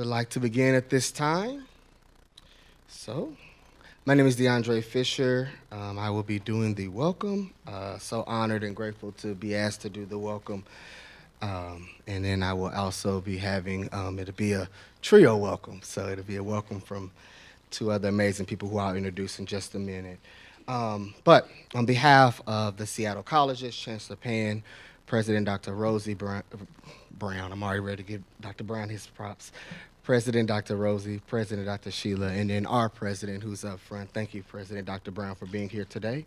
like to begin at this time. So, my name is DeAndre Fisher. I will be doing the welcome. So honored and grateful to be asked to do the welcome. And then I will also be having, it'll be a trio welcome. So it'll be a welcome from two other amazing people who I'll introduce in just a minute. But on behalf of the Seattle Colleges, Chancellor Pan, President Dr. Rosie Brown, I'm already ready to give Dr. Brown his props. President Dr. Rosie, President Dr. Sheila, and then our president who's up front. Thank you, President Dr. Brown, for being here today.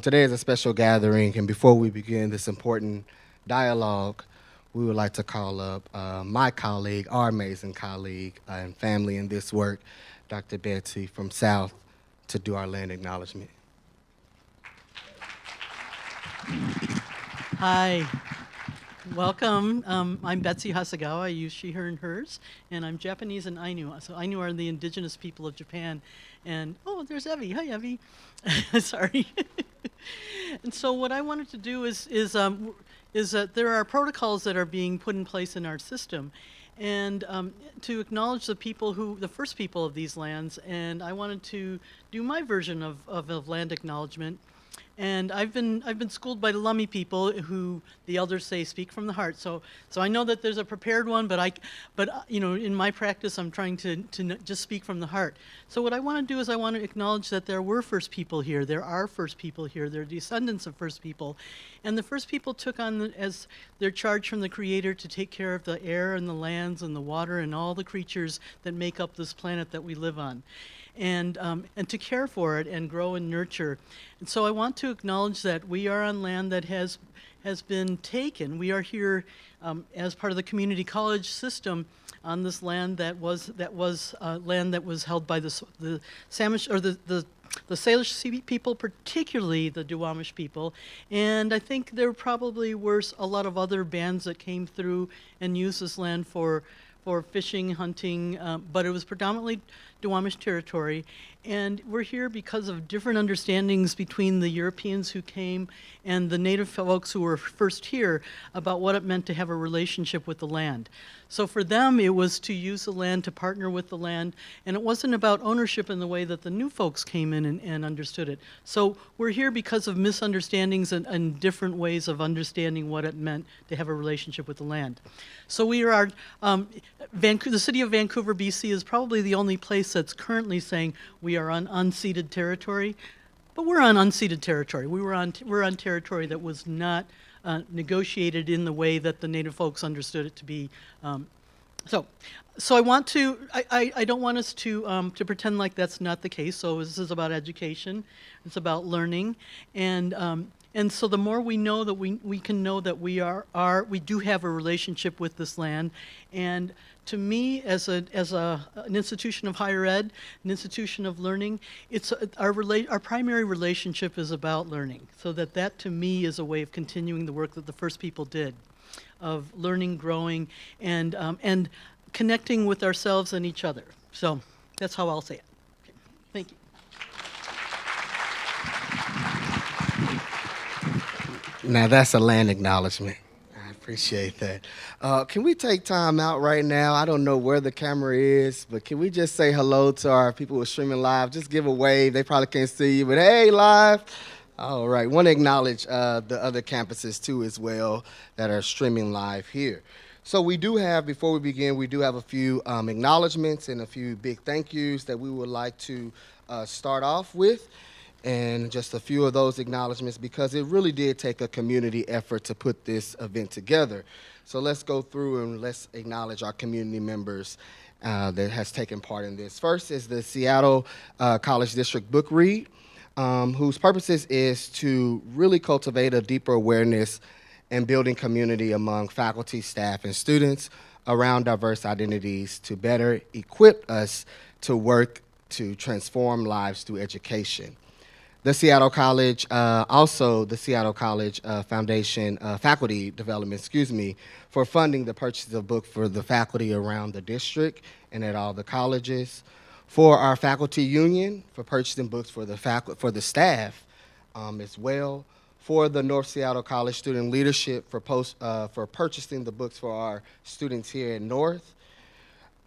Today is a special gathering, and before we begin this important dialogue, we would like to call up my colleague, our amazing colleague and family in this work, Dr. Betsy from South, to do our land acknowledgement. Hi, welcome. I'm Betsy Hasegawa. I use she, her, and hers, and I'm Japanese and Ainu. So Ainu are the indigenous people of Japan. And oh, there's Evie. Hi, Evie. Sorry. And so what I wanted to do is that there are protocols that are being put in place in our system, and to acknowledge the first people of these lands. And I wanted to do my version of land acknowledgement. And I've been schooled by the Lummi people, who the elders say speak from the heart. So I know that there's a prepared one, but in my practice I'm trying to just speak from the heart. So what I want to do is I want to acknowledge that there were first people here. There are first people here. They're descendants of first people, and the first people took on as their charge from the Creator to take care of the air and the lands and the water and all the creatures that make up this planet that we live on. And to care for it and grow and nurture. And so I want to acknowledge that we are on land that has been taken. We are here as part of the community college system on this land that was land that was held by the Samish, or the Salish people, particularly the Duwamish people. And I think there probably were a lot of other bands that came through and used this land for fishing, hunting, but it was predominantly Duwamish territory. And we're here because of different understandings between the Europeans who came and the native folks who were first here about what it meant to have a relationship with the land. So for them, it was to use the land, to partner with the land, and it wasn't about ownership in the way that the new folks came in and understood it. So we're here because of misunderstandings and different ways of understanding what it meant to have a relationship with the land. So we are, the city of Vancouver, BC is probably the only place that's currently saying we are on unceded territory, but we're on unceded territory. We're on territory that was not negotiated in the way that the native folks understood it to be. So I want to. I don't want us to pretend like that's not the case. So this is about education. It's about learning, and so the more we know that we can know that we do have a relationship with this land. And to me, as an institution of higher ed, an institution of learning, it's our primary relationship is about learning. So that to me is a way of continuing the work that the first people did, of learning, growing, and connecting with ourselves and each other. So that's how I'll say it. Okay. Thank you. Now that's a land acknowledgement. I appreciate that. Can we take time out right now? I don't know where the camera is, but can we just say hello to our people who are streaming live? Just give a wave. They probably can't see you, but hey, live. All right. Want to acknowledge the other campuses too as well that are streaming live here. So we do have, before we begin, we do have a few acknowledgments and a few big thank yous that we would like to start off with. And just a few of those acknowledgments, because it really did take a community effort to put this event together. So let's go through and let's acknowledge our community members that has taken part in this. First is the Seattle College District Book Read, whose purposes is to really cultivate a deeper awareness and building community among faculty, staff, and students around diverse identities to better equip us to work to transform lives through education. The Seattle College, also the Seattle College Foundation Faculty Development, for funding the purchase of books for the faculty around the district and at all the colleges. For our faculty union, for purchasing books for the staff as well. For the North Seattle College Student Leadership for purchasing the books for our students here at North.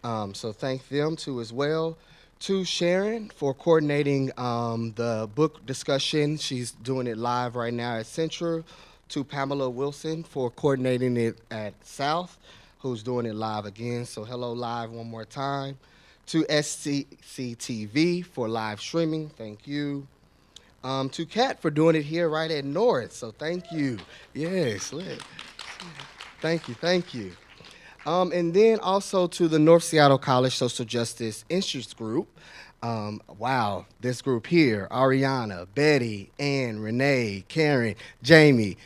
So thank them too as well. To Sharon for coordinating the book discussion. She's doing it live right now at Central. To Pamela Wilson for coordinating it at South, who's doing it live again. So hello live one more time. To SCCTV for live streaming. Thank you. To Kat for doing it here right at North. So thank you. Yes, thank you, thank you. And then also to the North Seattle College Social Justice Interest Group. Wow, this group here, Ariana, Betty, Ann, Renee, Karen, Jamie.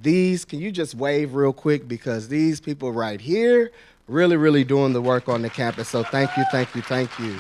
These, can you just wave real quick? Because these people right here really, really doing the work on the campus. So thank you, thank you, thank you.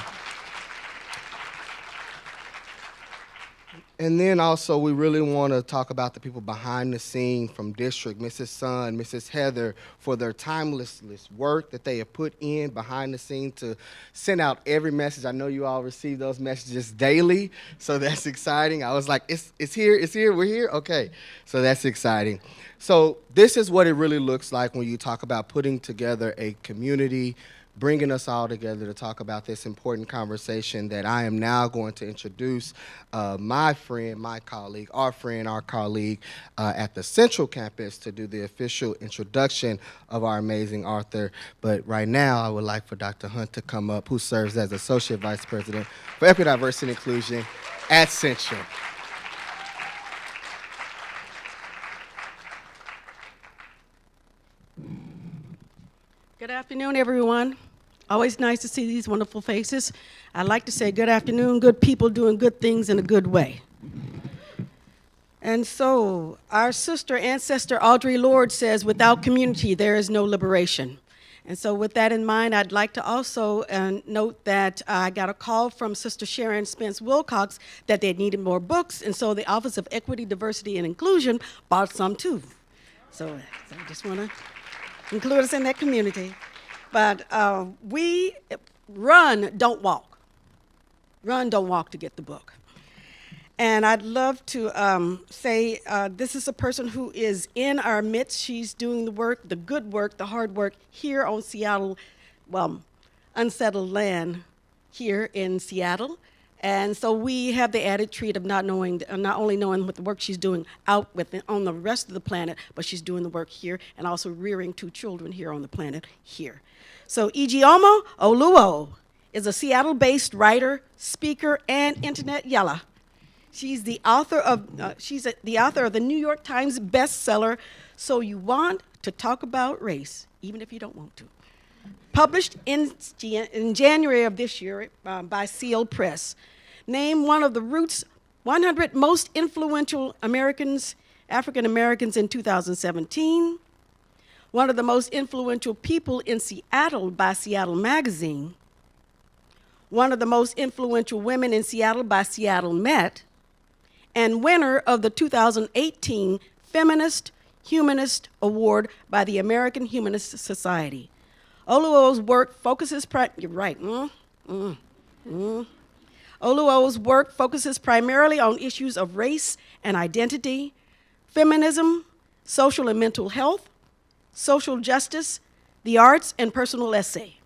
And then also, we really want to talk about the people behind the scene from district, Mrs. Sun, Mrs. Heather, for their timeless work that they have put in behind the scene to send out every message. I know you all receive those messages daily, so that's exciting. I was like, it's here, we're here? Okay, so that's exciting. So this is what it really looks like when you talk about putting together a community, bringing us all together to talk about this important conversation that I am now going to introduce my friend, my colleague, our friend, our colleague at the Central Campus to do the official introduction of our amazing author. But right now, I would like for Dr. Hunt to come up, who serves as Associate Vice President for Equity, Diversity, and Inclusion at Central. Good afternoon, everyone. Always nice to see these wonderful faces. I'd like to say good afternoon, good people doing good things in a good way. And so, our sister ancestor Audre Lorde says, without community, there is no liberation. And so with that in mind, I'd like to also note that I got a call from Sister Sharon Spence Wilcox that they needed more books, and so the Office of Equity, Diversity, and Inclusion bought some too. So I just want to include us in that community. But we run, don't walk. Run, don't walk to get the book. And I'd love to say this is a person who is in our midst. She's doing the work, the good work, the hard work here on Seattle, well, unsettled land here in Seattle. And so we have the added treat of not only knowing what the work she's doing out on the rest of the planet, but she's doing the work here and also rearing 2 children here on the planet here. So Ijeoma Oluo is a Seattle-based writer, speaker, and internet yella. She's the author of the New York Times bestseller, So You Want to Talk About Race, Even If You Don't Want to. Published in January of this year by Seal Press. Named one of the Roots 100 most influential African Americans in 2017. One of the most influential people in Seattle by Seattle Magazine. One of the most influential women in Seattle by Seattle Met. And winner of the 2018 Feminist Humanist Award by the American Humanist Society. Oluo's work focuses Oluo's work focuses primarily on issues of race and identity, feminism, social and mental health, social justice, the arts, and personal essay.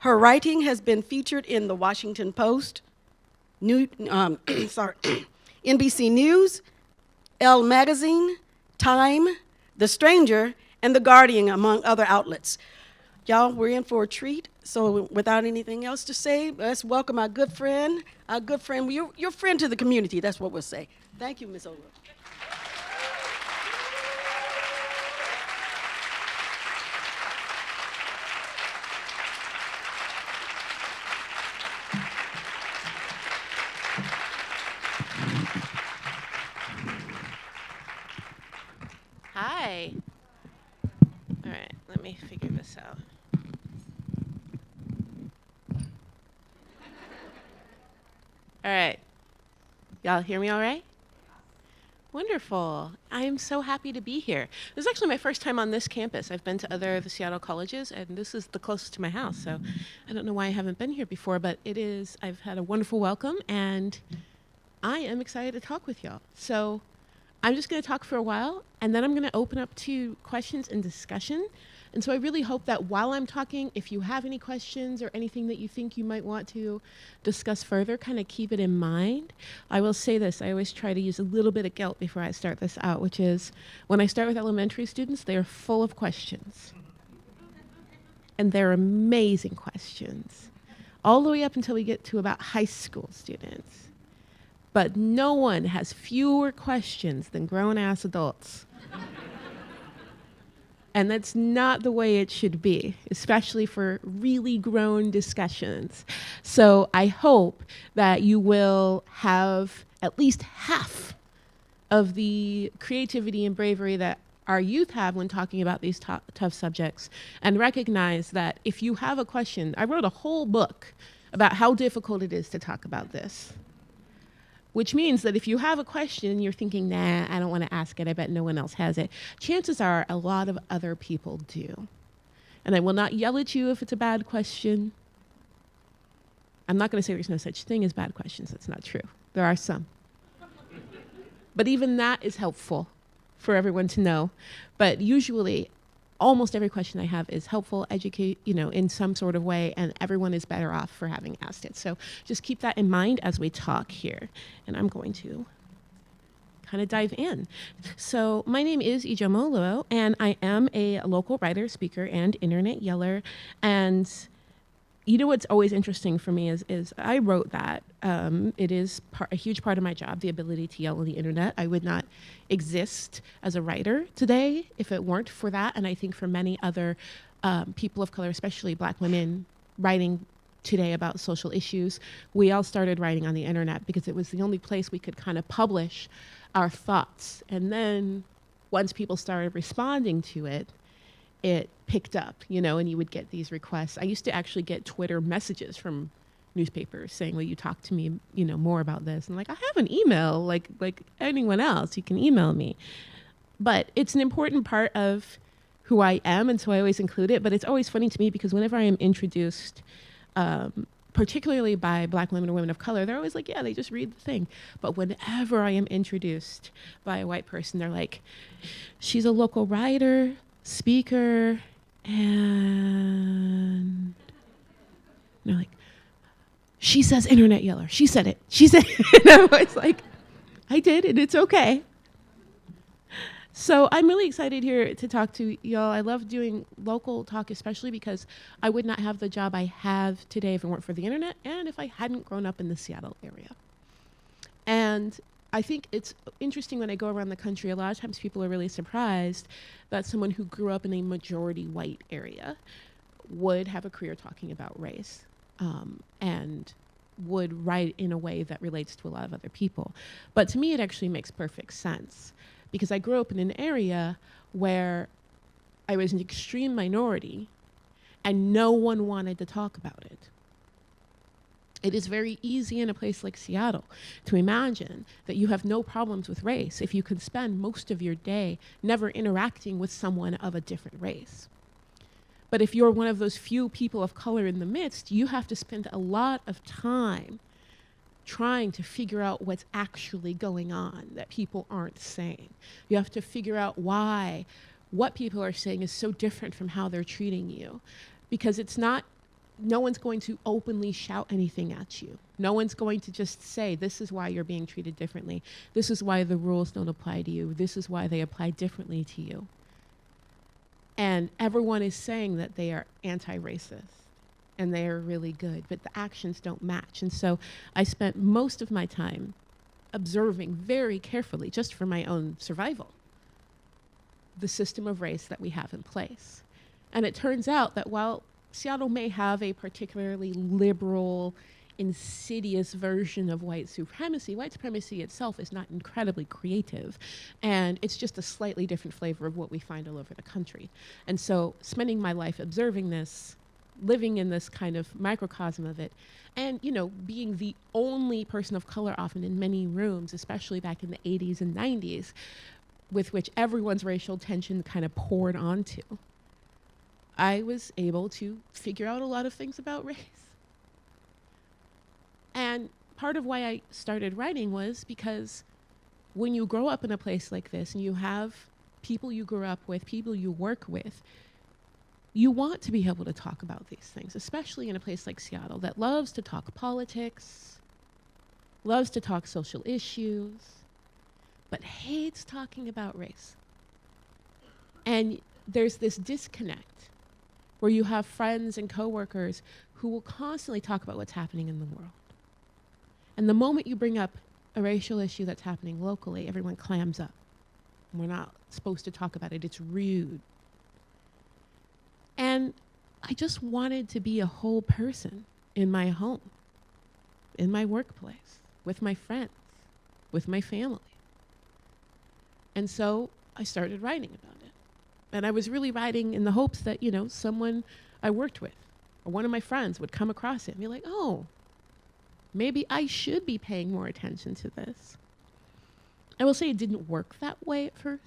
Her writing has been featured in the Washington Post, NBC News, Elle Magazine, Time, The Stranger, and The Guardian, among other outlets. Y'all, we're in for a treat, so without anything else to say, let's welcome our good friend, your friend to the community, that's what we'll say. Thank you, Ms. Oluo. Hi. All right, let me figure this out. All right. Y'all hear me all right? Wonderful. I am so happy to be here. This is actually my first time on this campus. I've been to other of the Seattle colleges, and this is the closest to my house. So I don't know why I haven't been here before, but it is, I've had a wonderful welcome, and I am excited to talk with y'all. So I'm just going to talk for a while, and then I'm going to open up to questions and discussion. And so I really hope that while I'm talking, if you have any questions or anything that you think you might want to discuss further, kind of keep it in mind. I will say this, I always try to use a little bit of guilt before I start this out, which is when I start with elementary students, they are full of questions. And they're amazing questions, all the way up until we get to about high school students. But no one has fewer questions than grown-ass adults. And that's not the way it should be, especially for really grown discussions. So I hope that you will have at least half of the creativity and bravery that our youth have when talking about these tough subjects, and recognize that if you have a question, I wrote a whole book about how difficult it is to talk about this. Which means that if you have a question and you're thinking, nah, I don't want to ask it, I bet no one else has it, chances are a lot of other people do. And I will not yell at you if it's a bad question. I'm not going to say there's no such thing as bad questions. That's not true. There are some. But even that is helpful for everyone to know. But usually, almost every question I have is helpful, educate, in some sort of way, and everyone is better off for having asked it. So just keep that in mind as we talk here. And I'm going to kind of dive in. So my name is Ijeoma Oluo, and I am a local writer, speaker, and internet yeller. And what's always interesting for me is I wrote that. It is a huge part of my job, the ability to yell on the internet. I would not exist as a writer today if it weren't for that. And I think for many other people of color, especially Black women, writing today about social issues, we all started writing on the internet because it was the only place we could kind of publish our thoughts. And then once people started responding to it, it picked up, and you would get these requests. I used to actually get Twitter messages from newspapers saying, will you talk to me, more about this? And I have an email, like anyone else, you can email me. But it's an important part of who I am, and so I always include it. But it's always funny to me because whenever I am introduced, particularly by Black women or women of color, they're always like, yeah, they just read the thing. But whenever I am introduced by a white person, they're like, she's a local writer, speaker, and they're like, she says internet yeller. She said it. She said it. And I was like, I did, and it's okay. So I'm really excited here to talk to y'all. I love doing local talk, especially because I would not have the job I have today if it weren't for the internet and if I hadn't grown up in the Seattle area. And I think it's interesting when I go around the country, a lot of times people are really surprised that someone who grew up in a majority white area would have a career talking about race and would write in a way that relates to a lot of other people. But to me, it actually makes perfect sense because I grew up in an area where I was an extreme minority and no one wanted to talk about it. It is very easy in a place like Seattle to imagine that you have no problems with race if you can spend most of your day never interacting with someone of a different race. But if you're one of those few people of color in the midst, you have to spend a lot of time trying to figure out what's actually going on that people aren't saying. You have to figure out why what people are saying is so different from how they're treating you. Because no one's going to openly shout anything at you. No one's going to just say, this is why you're being treated differently. This is why the rules don't apply to you. This is why they apply differently to you. And everyone is saying that they are anti-racist and they are really good, but the actions don't match. And so I spent most of my time observing very carefully, just for my own survival, the system of race that we have in place. And it turns out that while Seattle may have a particularly liberal, insidious version of white supremacy itself is not incredibly creative. And it's just a slightly different flavor of what we find all over the country. And so spending my life observing this, living in this kind of microcosm of it, and, being the only person of color often in many rooms, especially back in the 80s and 90s, with which everyone's racial tension kind of poured onto, I was able to figure out a lot of things about race. And part of why I started writing was because when you grow up in a place like this and you have people you grew up with, people you work with, you want to be able to talk about these things, especially in a place like Seattle that loves to talk politics, loves to talk social issues, but hates talking about race. And there's this disconnect where you have friends and coworkers who will constantly talk about what's happening in the world. And the moment you bring up a racial issue that's happening locally, everyone clams up. We're not supposed to talk about it. It's rude. And I just wanted to be a whole person in my home, in my workplace, with my friends, with my family. And so I started writing about it. And I was really writing in the hopes that, you know, someone I worked with or one of my friends would come across it and be like, oh, maybe I should be paying more attention to this. I will say it didn't work that way at first.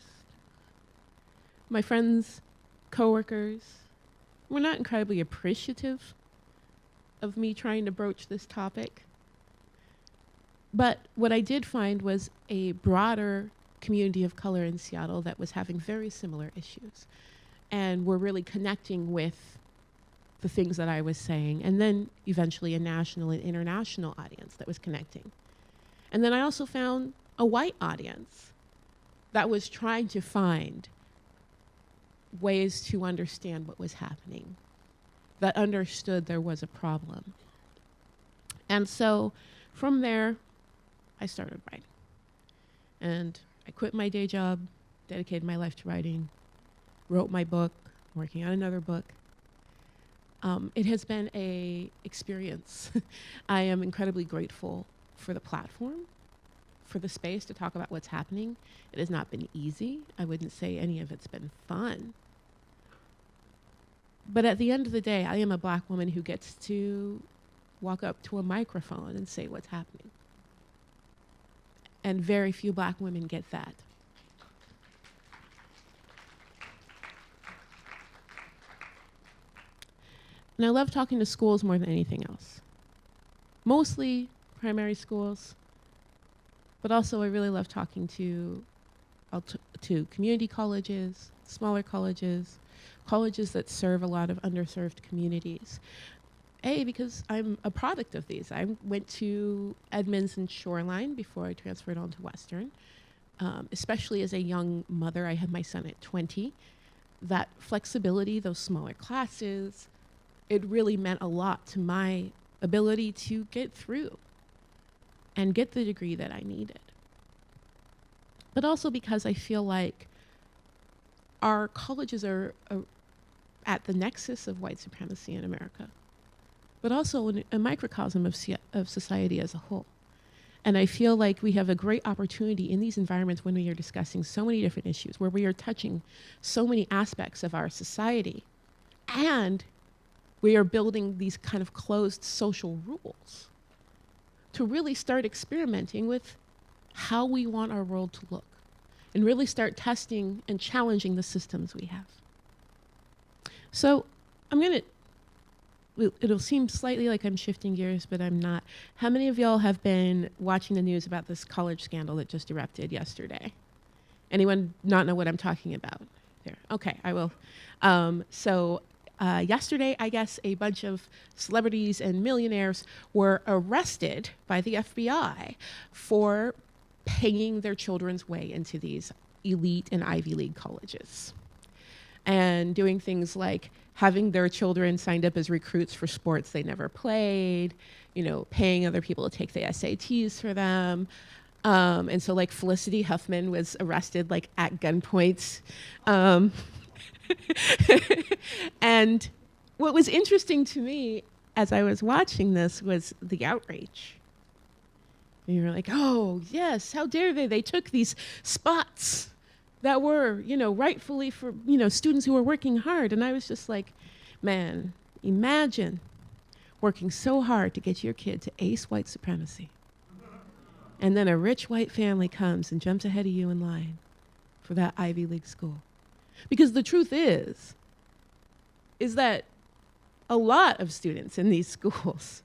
My friends, coworkers, were not incredibly appreciative of me trying to broach this topic. But what I did find was a broader community of color in Seattle that was having very similar issues and were really connecting with the things that I was saying, and then eventually a national and international audience that was connecting. And then I also found a white audience that was trying to find ways to understand what was happening, that understood there was a problem. And so from there, I started writing. And I quit my day job, dedicated my life to writing, wrote my book, working on another book. It has been a experience. I am incredibly grateful for the platform, for the space to talk about what's happening. It has not been easy. I wouldn't say any of it's been fun. But at the end of the day, I am a Black woman who gets to walk up to a microphone and say what's happening. And very few Black women get that. And I love talking to schools more than anything else. Mostly primary schools, but also I really love talking to community colleges, smaller colleges, colleges that serve a lot of underserved communities. Because I'm a product of these. I went to Edmonds and Shoreline before I transferred on to Western. Especially as a young mother, I had my son at 20. That flexibility, those smaller classes, it really meant a lot to my ability to get through and get the degree that I needed. But also because I feel like our colleges are at the nexus of white supremacy in America, but also a microcosm of society as a whole. And I feel like we have a great opportunity in these environments when we are discussing so many different issues, where we are touching so many aspects of our society, and we are building these kind of closed social rules to really start experimenting with how we want our world to look and really start testing and challenging the systems we have. So it'll seem slightly like I'm shifting gears, but I'm not. How many of y'all have been watching the news about this college scandal that just erupted yesterday? Anyone not know what I'm talking about? There. Okay, I will. Yesterday, I guess a bunch of celebrities and millionaires were arrested by the FBI for paying their children's way into these elite and Ivy League colleges and doing things like having their children signed up as recruits for sports they never played, paying other people to take the SATs for them. And so like Felicity Huffman was arrested like at gunpoint. And what was interesting to me as I was watching this was the outrage. And you were like, oh, yes, how dare they? They took these spots that were, rightfully for, students who were working hard. And I was just like, man, imagine working so hard to get your kid to ace white supremacy. And then a rich white family comes and jumps ahead of you in line for that Ivy League school. Because the truth is that a lot of students in these schools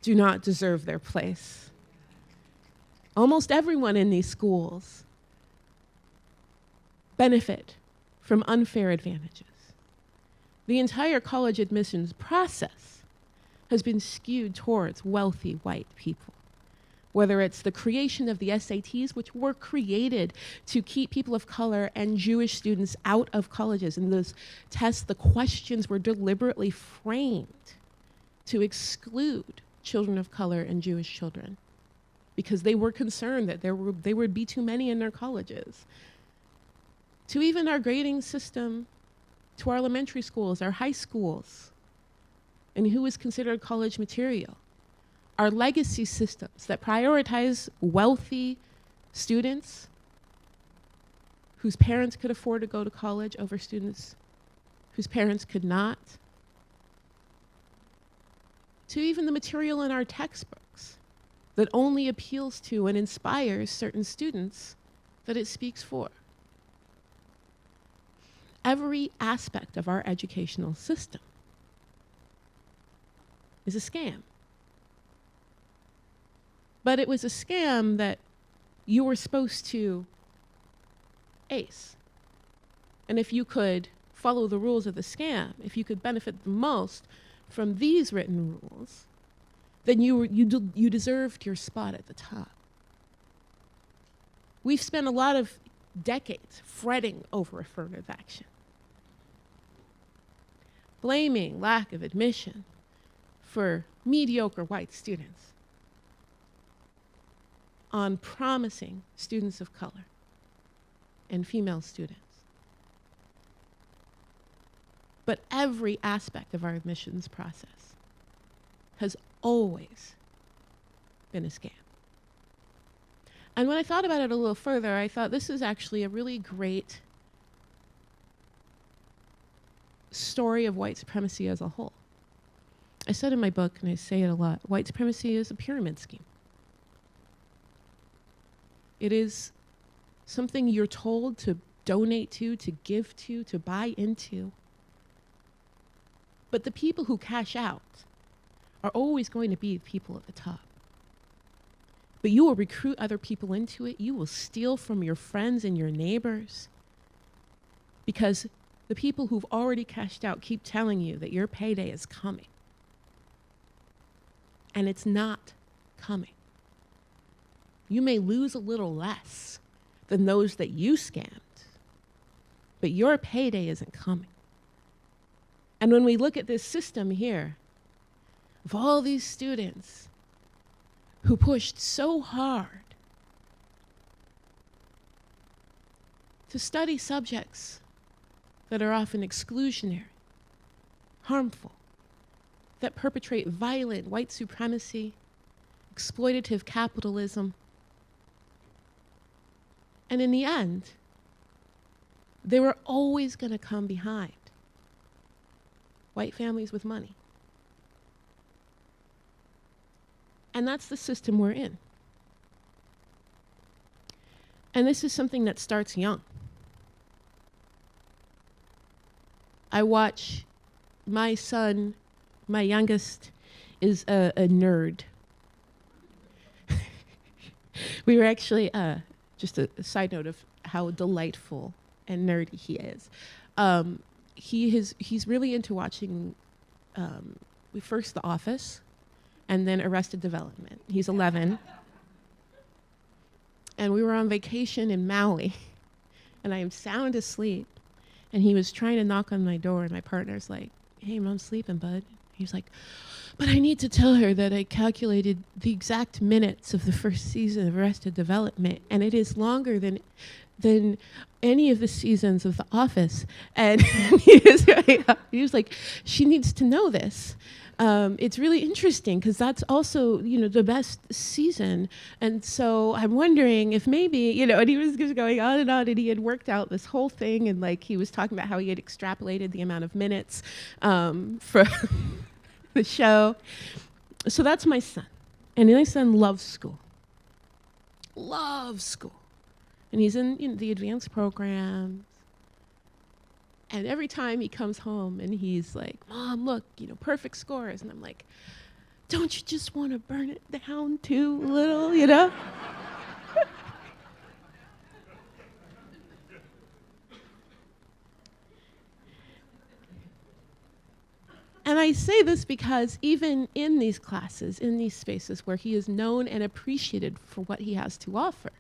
do not deserve their place. Almost everyone in these schools benefit from unfair advantages. The entire college admissions process has been skewed towards wealthy white people. Whether it's the creation of the SATs, which were created to keep people of color and Jewish students out of colleges. In those tests, the questions were deliberately framed to exclude children of color and Jewish children because they were concerned that there would be too many in their colleges. To even our grading system, to our elementary schools, our high schools, and who is considered college material. Our legacy systems that prioritize wealthy students whose parents could afford to go to college over students whose parents could not, to even the material in our textbooks that only appeals to and inspires certain students that it speaks for. Every aspect of our educational system is a scam. But it was a scam that you were supposed to ace. And if you could follow the rules of the scam, if you could benefit the most from these written rules, then you deserved your spot at the top. We've spent a lot of decades fretting over affirmative action, blaming lack of admission for mediocre white students on promising students of color and female students. But every aspect of our admissions process has always been a scam. And when I thought about it a little further, I thought this is actually a really great story of white supremacy as a whole. I said in my book, and I say it a lot, white supremacy is a pyramid scheme. It is something you're told to donate to give to buy into. But the people who cash out are always going to be the people at the top. But you will recruit other people into it. You will steal from your friends and your neighbors because the people who've already cashed out keep telling you that your payday is coming. And it's not coming. You may lose a little less than those that you scammed, but your payday isn't coming. And when we look at this system here, of all these students who pushed so hard to study subjects that are often exclusionary, harmful, that perpetrate violent white supremacy, exploitative capitalism, and in the end, they were always going to come behind white families with money. And that's the system we're in. And this is something that starts young. I watch my son, my youngest, is a nerd. We were actually, just a side note of how delightful and nerdy he is. He's really into watching first The Office and then Arrested Development. He's 11. And we were on vacation in Maui and I am sound asleep and he was trying to knock on my door and my partner's like, "Hey, Mom's sleeping, bud." He's like, "But I need to tell her that I calculated the exact minutes of the first season of Arrested Development, and it is longer than any of the seasons of The Office." And he was like, "She needs to know this. It's really interesting because that's also, the best season. And so I'm wondering if maybe, and he was just going on, and he had worked out this whole thing, and like he was talking about how he had extrapolated the amount of minutes for the show. So that's my son. And my son loves school. Loves school. And he's in the advanced programs. And every time he comes home and he's like, "Mom, look, perfect scores." And I'm like, "Don't you just want to burn it down too a little, And I say this because even in these classes, in these spaces where he is known and appreciated for what he has to offer,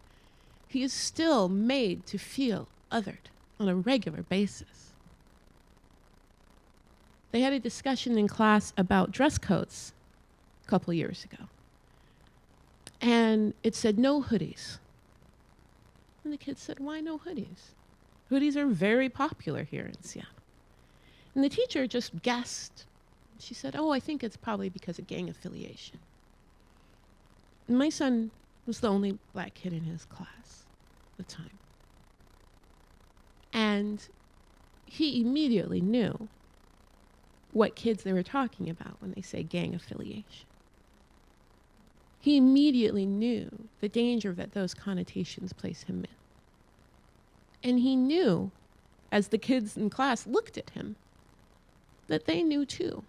he is still made to feel othered on a regular basis. They had a discussion in class about dress codes a couple years ago. And it said no hoodies. And the kids said, why no hoodies? Hoodies are very popular here in Seattle. And the teacher just guessed. She said, oh, I think it's probably because of gang affiliation. And my son was the only black kid in his class at the time. And he immediately knew what kids they were talking about when they say gang affiliation. He immediately knew the danger that those connotations place him in. And he knew, as the kids in class looked at him, that they knew too.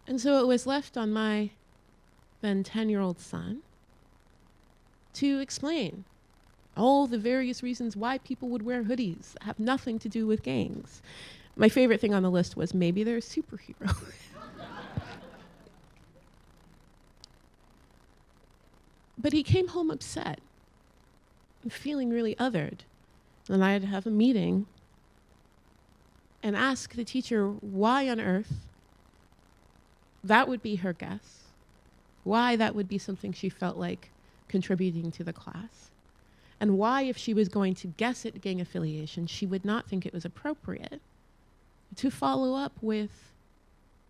And so it was left on my then 10-year-old son to explain all the various reasons why people would wear hoodies that have nothing to do with gangs. My favorite thing on the list was maybe they're a superhero. But he came home upset and feeling really othered. And I had to have a meeting and ask the teacher why on earth that would be her guess, why that would be something she felt like contributing to the class, and why, if she was going to guess at gang affiliation, she would not think it was appropriate to follow up with,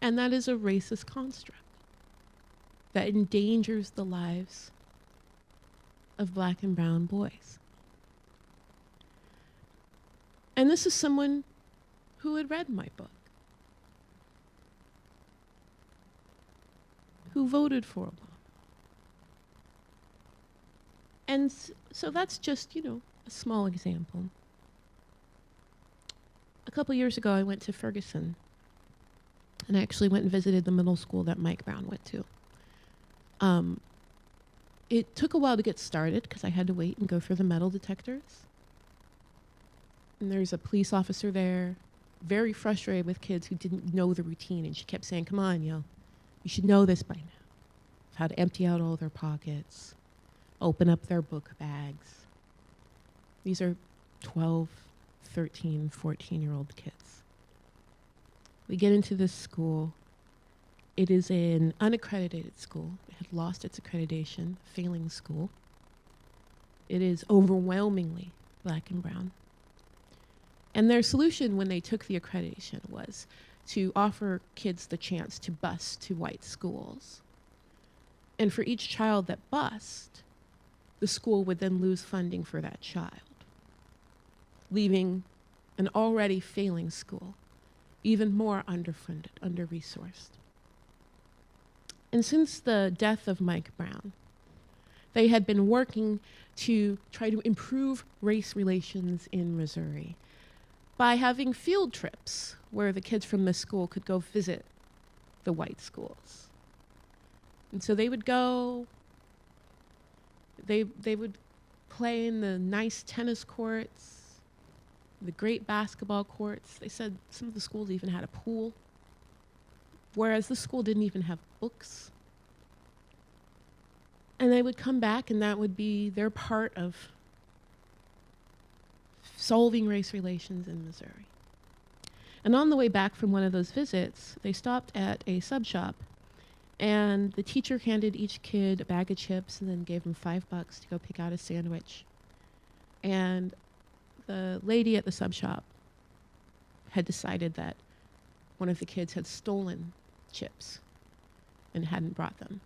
and that is a racist construct that endangers the lives of black and brown boys. And this is someone who had read my book, who voted for Obama. And so that's just, a small example. A couple years ago, I went to Ferguson, and I actually went and visited the middle school that Mike Brown went to. It took a while to get started because I had to wait and go through the metal detectors. And there's a police officer there, very frustrated with kids who didn't know the routine, and she kept saying, come on, you should know this by now. How to empty out all their pockets, open up their book bags. These are 12, 13, 14-year-old kids. We get into this school. It is an unaccredited school. It had lost its accreditation, failing school. It is overwhelmingly black and brown. And their solution when they took the accreditation was to offer kids the chance to bus to white schools. And for each child that bused, the school would then lose funding for that child, leaving an already failing school even more underfunded, under-resourced. And since the death of Mike Brown, they had been working to try to improve race relations in Missouri by having field trips where the kids from this school could go visit the white schools. And so they would go, they would play in the nice tennis courts, the great basketball courts. They said some of the schools even had a pool, whereas this school didn't even have books. And they would come back, and that would be their part of solving race relations in Missouri. And on the way back from one of those visits, they stopped at a sub shop, and the teacher handed each kid a bag of chips and then gave them $5 to go pick out a sandwich. And the lady at the sub shop had decided that one of the kids had stolen chips and hadn't brought them.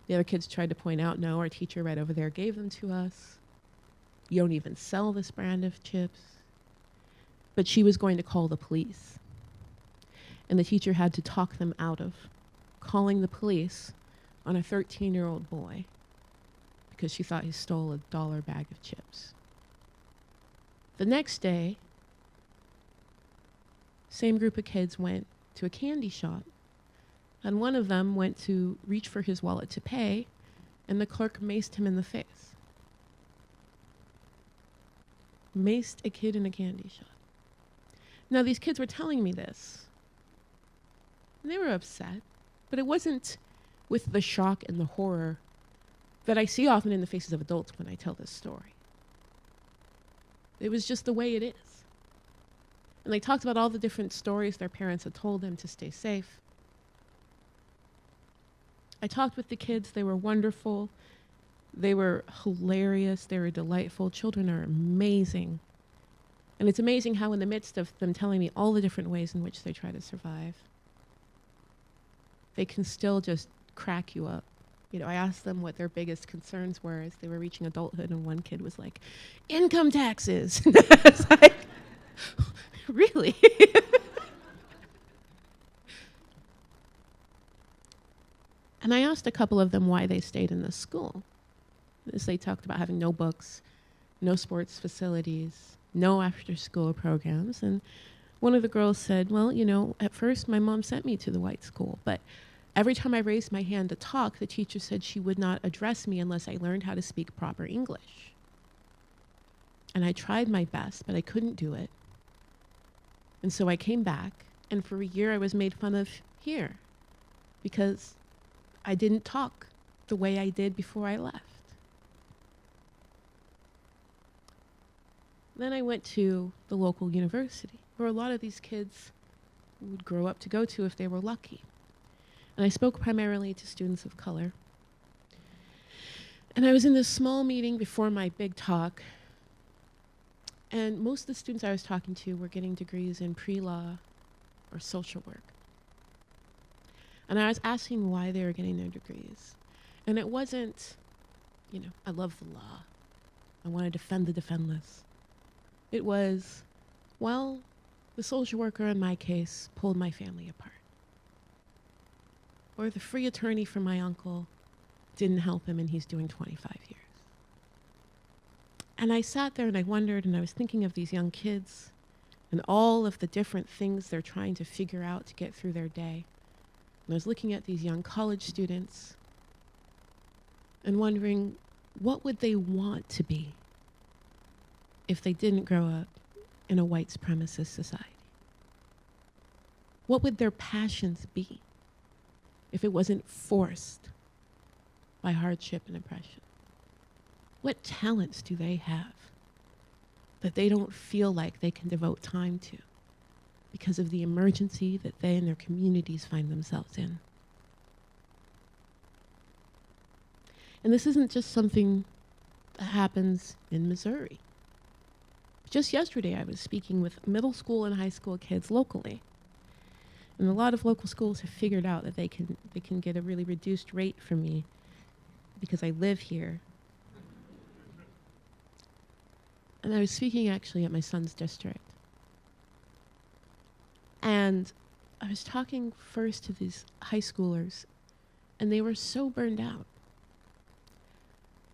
The other kids tried to point out, no, our teacher right over there gave them to us. You don't even sell this brand of chips. But she was going to call the police. And the teacher had to talk them out of calling the police on a 13-year-old boy because she thought he stole a $1 bag of chips. The next day, same group of kids went to a candy shop, and one of them went to reach for his wallet to pay, and the clerk maced him in the face. Maced a kid in a candy shop. Now, these kids were telling me this And they were upset, but it wasn't with the shock and the horror that I see often in the faces of adults when I tell this story. It was just the way it is. And they talked about all the different stories their parents had told them to stay safe. I talked with the kids. They were wonderful. They were hilarious. They were delightful. Children are amazing. And it's amazing how in the midst of them telling me all the different ways in which they try to survive, they can still just crack you up. You know, I asked them what their biggest concerns were as they were reaching adulthood, and one kid was like, income taxes. And I was like, really? And I asked a couple of them why they stayed in this school. As they talked about having no books, no sports facilities, no after-school programs. And one of the girls said, well, you know, at first my mom sent me to the white school, but every time I raised my hand to talk, the teacher said she would not address me unless I learned how to speak proper English. And I tried my best, but I couldn't do it. And so I came back, and for a year I was made fun of here because I didn't talk the way I did before I left. Then I went to the local university, where a lot of these kids would grow up to go to if they were lucky. And I spoke primarily to students of color. And I was in this small meeting before my big talk, and most of the students I was talking to were getting degrees in pre-law or social work. And I was asking why they were getting their degrees. And it wasn't, you know, I love the law. I want to defend the defendless. It was, well, the social worker in my case pulled my family apart. Or the free attorney for my uncle didn't help him and he's doing 25 years. And I sat there and I wondered, and I was thinking of these young kids and all of the different things they're trying to figure out to get through their day. And I was looking at these young college students and wondering, what would they want to be if they didn't grow up in a white supremacist society? What would their passions be if it wasn't forced by hardship and oppression? What talents do they have that they don't feel like they can devote time to because of the emergency that they and their communities find themselves in? And this isn't just something that happens in Missouri. Just yesterday, I was speaking with middle school and high school kids locally. And a lot of local schools have figured out that they can get a really reduced rate from me because I live here. And I was speaking actually at my son's district. And I was talking first to these high schoolers, and they were so burned out.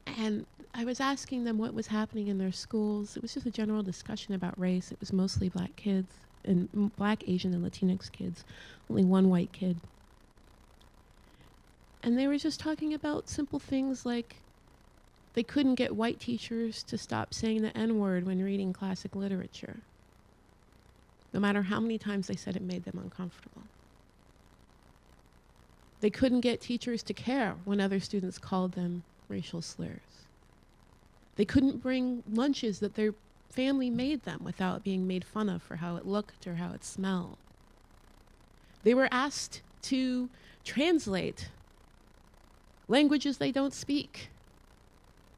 And I was asking them what was happening in their schools. It was just a general discussion about race. It was mostly black kids, and black, Asian, and Latinx kids, only one white kid. And they were just talking about simple things like they couldn't get white teachers to stop saying the N-word when reading classic literature, no matter how many times they said it made them uncomfortable. They couldn't get teachers to care when other students called them racial slurs. They couldn't bring lunches that their family made them without being made fun of for how it looked or how it smelled. They were asked to translate languages they don't speak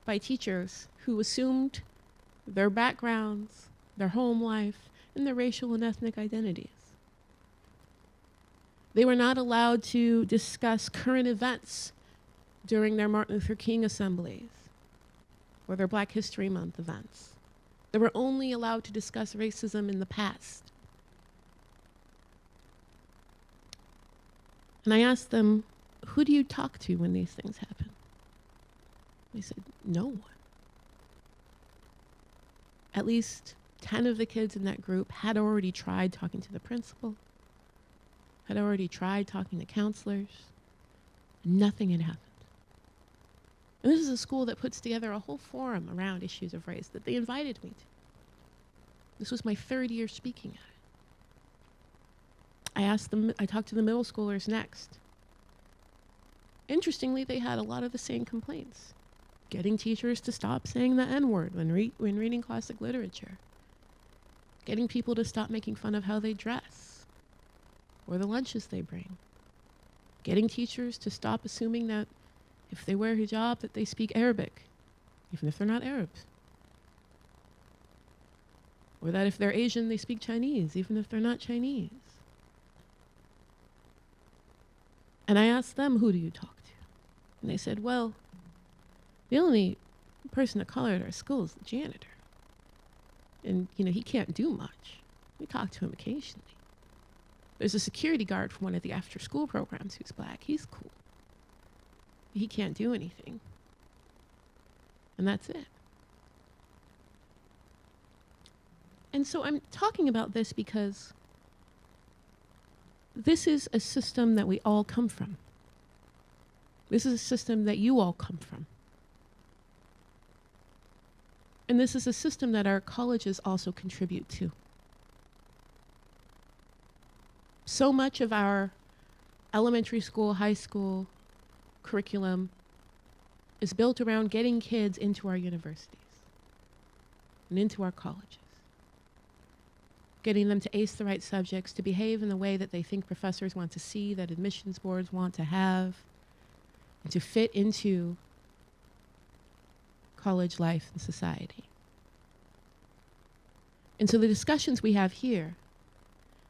by teachers who assumed their backgrounds, their home life, and their racial and ethnic identities. They were not allowed to discuss current events during their Martin Luther King assemblies or their Black History Month events. They were only allowed to discuss racism in the past. And I asked them, who do you talk to when these things happen? They said, no one. At least 10 of the kids in that group had already tried talking to the principal, had already tried talking to counselors. Nothing had happened. And this is a school that puts together a whole forum around issues of race that they invited me to. This was my third year speaking at it. I talked to the middle schoolers next. Interestingly, they had a lot of the same complaints. Getting teachers to stop saying the N-word when reading classic literature. Getting people to stop making fun of how they dress or the lunches they bring. Getting teachers to stop assuming that if they wear hijab that they speak Arabic, even if they're not Arabs. Or that if they're Asian, they speak Chinese, even if they're not Chinese. And I asked them, who do you talk to? And they said, well, the only person of color at our school is the janitor. And, he can't do much. We talk to him occasionally. There's a security guard from one of the after-school programs who's black. He's cool. He can't do anything. And that's it. And so I'm talking about this because this is a system that we all come from. This is a system that you all come from. And this is a system that our colleges also contribute to. So much of our elementary school, high school curriculum is built around getting kids into our universities and into our colleges. Getting them to ace the right subjects, to behave in the way that they think professors want to see, that admissions boards want to have, and to fit into college life and society. And so the discussions we have here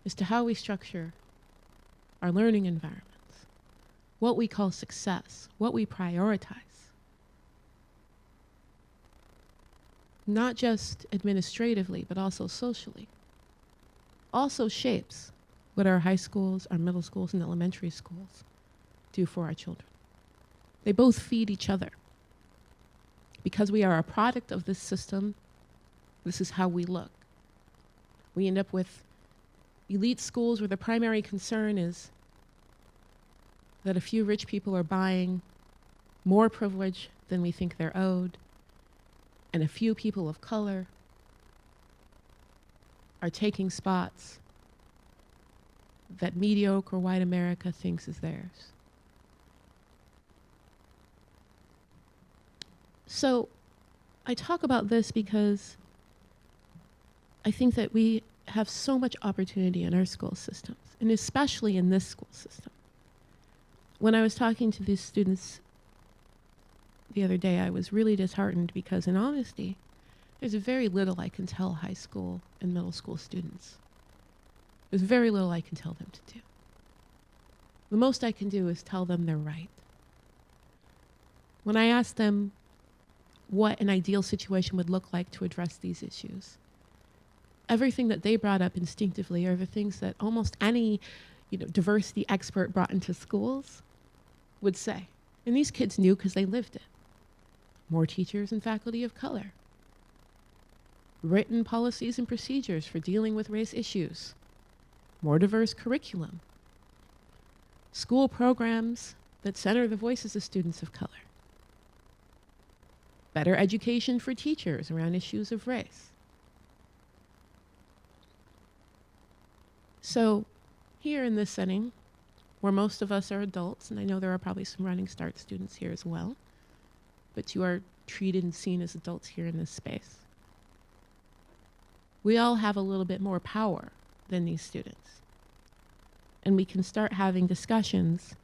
as to how we structure our learning environments, what we call success, what we prioritize, not just administratively, but also socially, also shapes what our high schools, our middle schools, and elementary schools do for our children. They both feed each other. Because we are a product of this system, this is how we look. We end up with elite schools where the primary concern is that a few rich people are buying more privilege than we think they're owed, and a few people of color are taking spots that mediocre white America thinks is theirs. So I talk about this because I think that we have so much opportunity in our school systems, and especially in this school system. When I was talking to these students the other day, I was really disheartened because, in honesty, there's very little I can tell high school and middle school students. There's very little I can tell them to do. The most I can do is tell them they're right. When I ask them what an ideal situation would look like to address these issues, everything that they brought up instinctively are the things that almost any diversity expert brought into schools would say. And these kids knew because they lived it. More teachers and faculty of color. Written policies and procedures for dealing with race issues. More diverse curriculum. School programs that center the voices of students of color. Better education for teachers around issues of race. So here in this setting, where most of us are adults, and I know there are probably some Running Start students here as well, but you are treated and seen as adults here in this space. We all have a little bit more power than these students. And we can start having discussions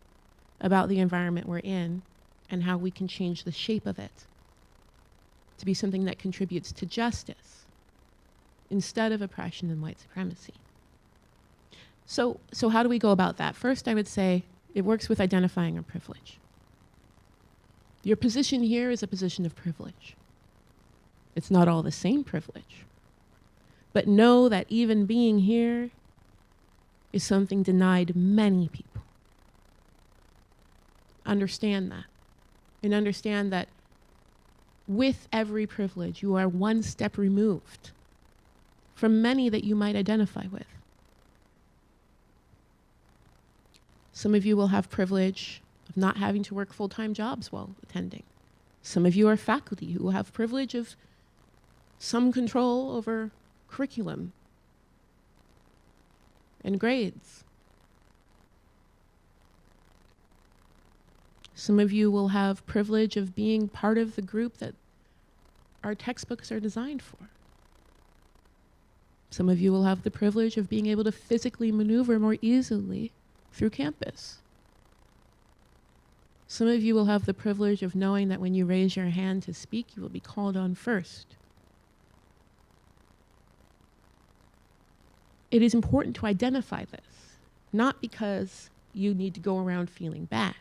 about the environment we're in and how we can change the shape of it to be something that contributes to justice instead of oppression and white supremacy. So how do we go about that? First, I would say it works with identifying our privilege. Your position here is a position of privilege. It's not all the same privilege. But know that even being here is something denied many people. Understand that. And understand that with every privilege, you are one step removed from many that you might identify with. Some of you will have privilege of not having to work full-time jobs while attending. Some of you are faculty who will have privilege of some control over curriculum and grades. Some of you will have privilege of being part of the group that our textbooks are designed for. Some of you will have the privilege of being able to physically maneuver more easily through campus. Some of you will have the privilege of knowing that when you raise your hand to speak, you will be called on first. It is important to identify this, not because you need to go around feeling bad,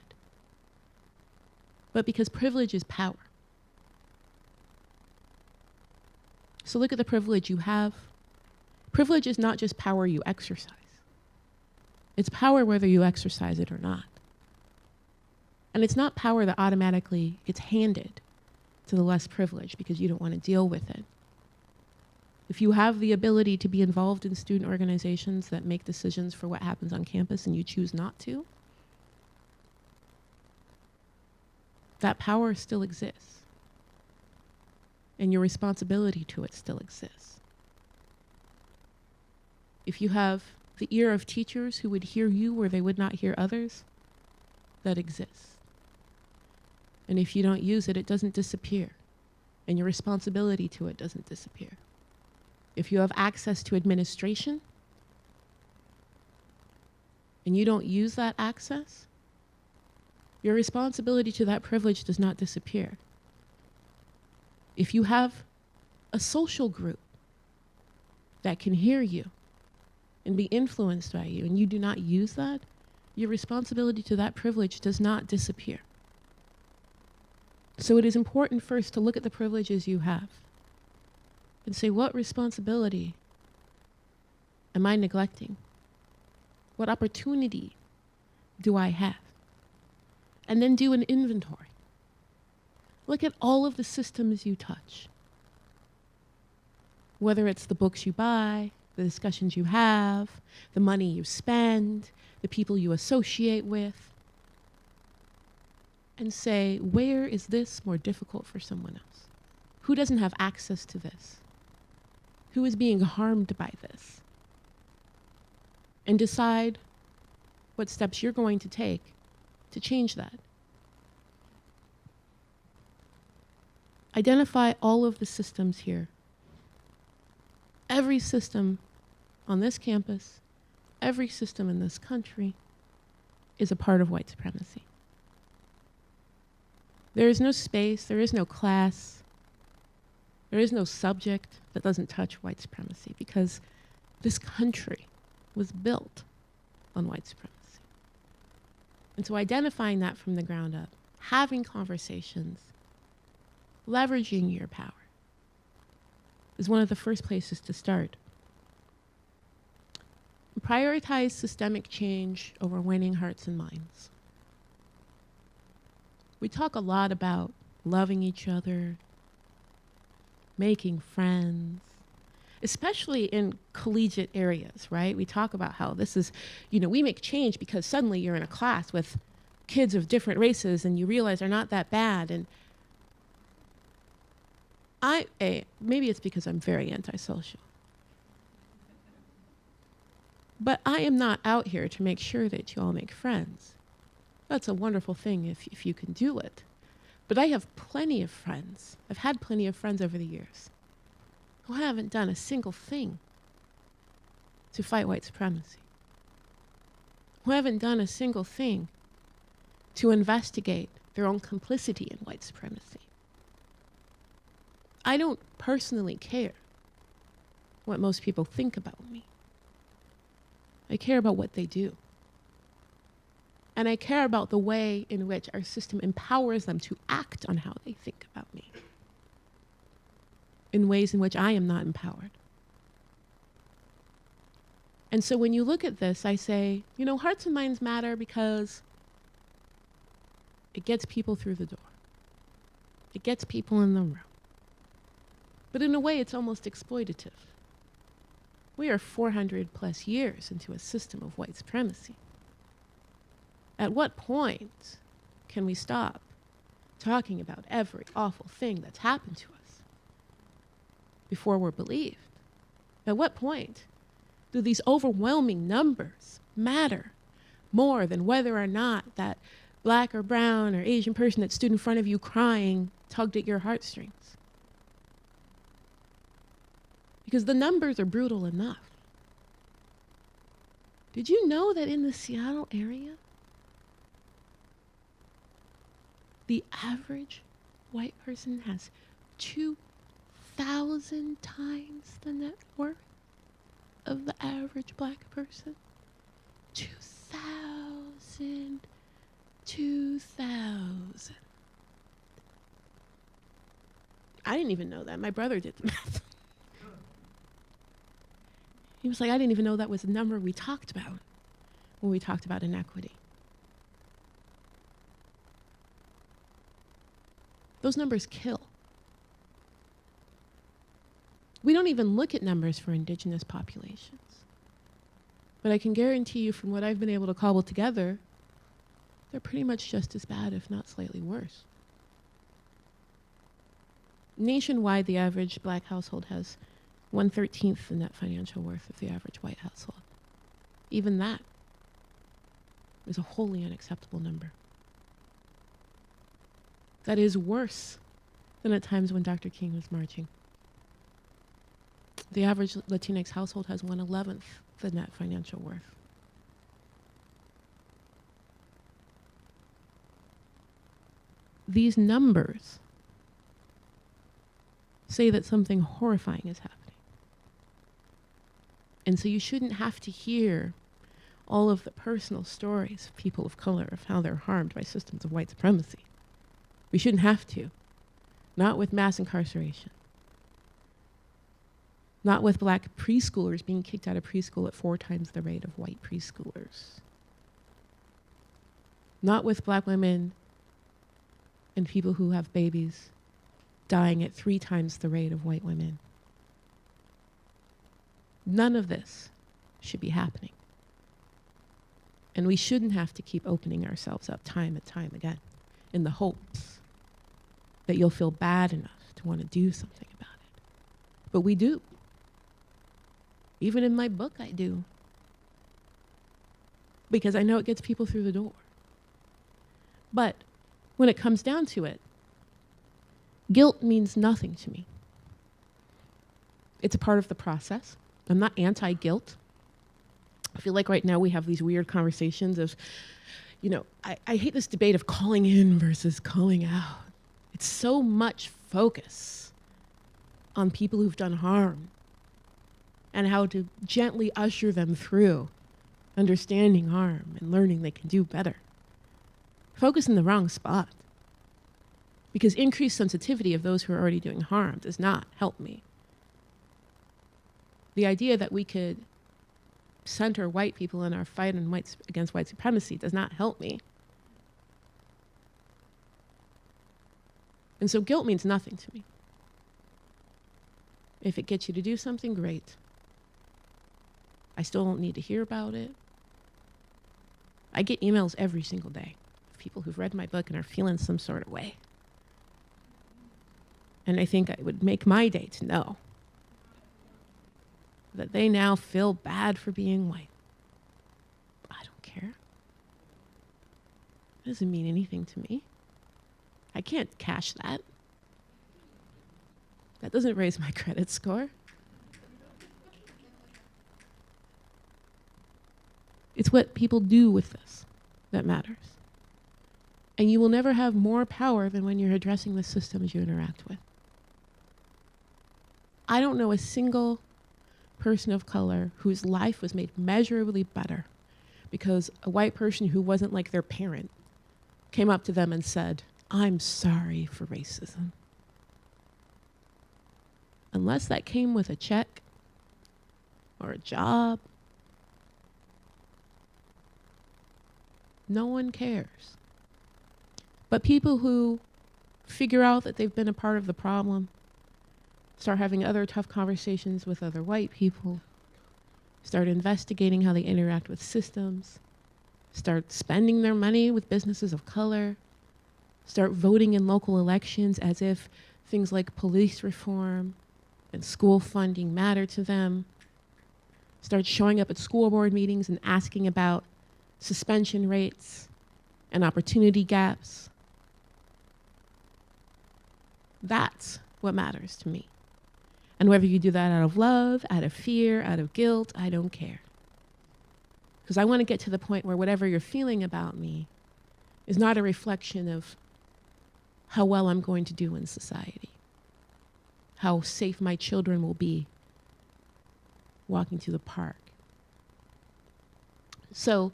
but because privilege is power. So look at the privilege you have. Privilege is not just power you exercise. It's power whether you exercise it or not. And it's not power that automatically gets handed to the less privileged because you don't want to deal with it. If you have the ability to be involved in student organizations that make decisions for what happens on campus and you choose not to, that power still exists. And your responsibility to it still exists. If you have the ear of teachers who would hear you where they would not hear others, that exists. And if you don't use it, it doesn't disappear. And your responsibility to it doesn't disappear. If you have access to administration and you don't use that access, your responsibility to that privilege does not disappear. If you have a social group that can hear you and be influenced by you and you do not use that, your responsibility to that privilege does not disappear. So it is important first to look at the privileges you have and say, what responsibility am I neglecting? What opportunity do I have? And then do an inventory. Look at all of the systems you touch. Whether it's the books you buy, the discussions you have, the money you spend, the people you associate with, and say, where is this more difficult for someone else? Who doesn't have access to this? Who is being harmed by this? And decide what steps you're going to take to change that. Identify all of the systems here. Every system on this campus, every system in this country is a part of white supremacy. There is no space, there is no class, there is no subject that doesn't touch white supremacy because this country was built on white supremacy. And so identifying that from the ground up, having conversations, leveraging your power is one of the first places to start. Prioritize systemic change over winning hearts and minds. We talk a lot about loving each other, making friends, especially in collegiate areas, right? We talk about how this is, we make change because suddenly you're in a class with kids of different races and you realize they're not that bad. And maybe it's because I'm very antisocial. But I am not out here to make sure that you all make friends. That's a wonderful thing if you can do it. But I have plenty of friends. I've had plenty of friends over the years who haven't done a single thing to fight white supremacy. Who haven't done a single thing to investigate their own complicity in white supremacy. I don't personally care what most people think about me. I care about what they do. And I care about the way in which our system empowers them to act on how they think about me in ways in which I am not empowered. And so when you look at this, I say, hearts and minds matter because it gets people through the door. It gets people in the room. But in a way, it's almost exploitative. We are 400 plus years into a system of white supremacy. At what point can we stop talking about every awful thing that's happened to us before we're believed? At what point do these overwhelming numbers matter more than whether or not that black or brown or Asian person that stood in front of you crying tugged at your heartstrings. Because the numbers are brutal enough. Did you know that in the Seattle area, the average white person has 2,000 times the net worth of the average black person? 2,000. I didn't even know that. My brother did the math. He was like, I didn't even know that was the number we talked about when we talked about inequity. Those numbers kill. We don't even look at numbers for indigenous populations. But I can guarantee you from what I've been able to cobble together, they're pretty much just as bad, if not slightly worse. Nationwide, the average black household has 1/13 the net financial worth of the average white household. Even that is a wholly unacceptable number. That is worse than at times when Dr. King was marching. The average Latinx household has 1/11 the net financial worth. These numbers say that something horrifying is happening. And so you shouldn't have to hear all of the personal stories of people of color of how they're harmed by systems of white supremacy. We shouldn't have to. Not with mass incarceration. Not with black preschoolers being kicked out of preschool at 4 times the rate of white preschoolers. Not with black women and people who have babies dying at 3 times the rate of white women. None of this should be happening. And we shouldn't have to keep opening ourselves up time and time again in the hopes that you'll feel bad enough to want to do something about it. But we do. Even in my book, I do. Because I know it gets people through the door. But when it comes down to it, guilt means nothing to me. It's a part of the process. I'm not anti-guilt. I feel like right now we have these weird conversations of, I hate this debate of calling in versus calling out. It's so much focus on people who've done harm and how to gently usher them through understanding harm and learning they can do better. Focus in the wrong spot. Because increased sensitivity of those who are already doing harm does not help me. The idea that we could center white people in our fight against white supremacy does not help me. And so guilt means nothing to me. If it gets you to do something, great. I still don't need to hear about it. I get emails every single day of people who've read my book and are feeling some sort of way. And I think it would make my day to know that they now feel bad for being white. I don't care. It doesn't mean anything to me. I can't cash that. That doesn't raise my credit score. It's what people do with this that matters. And you will never have more power than when you're addressing the systems you interact with. I don't know a single person of color whose life was made measurably better because a white person who wasn't like their parent came up to them and said, "I'm sorry for racism." Unless that came with a check or a job, no one cares. But people who figure out that they've been a part of the problem, start having other tough conversations with other white people, start investigating how they interact with systems, start spending their money with businesses of color, start voting in local elections as if things like police reform and school funding matter to them, start showing up at school board meetings and asking about suspension rates and opportunity gaps. That's what matters to me. And whether you do that out of love, out of fear, out of guilt, I don't care. Because I want to get to the point where whatever you're feeling about me is not a reflection of how well I'm going to do in society, how safe my children will be walking to the park. So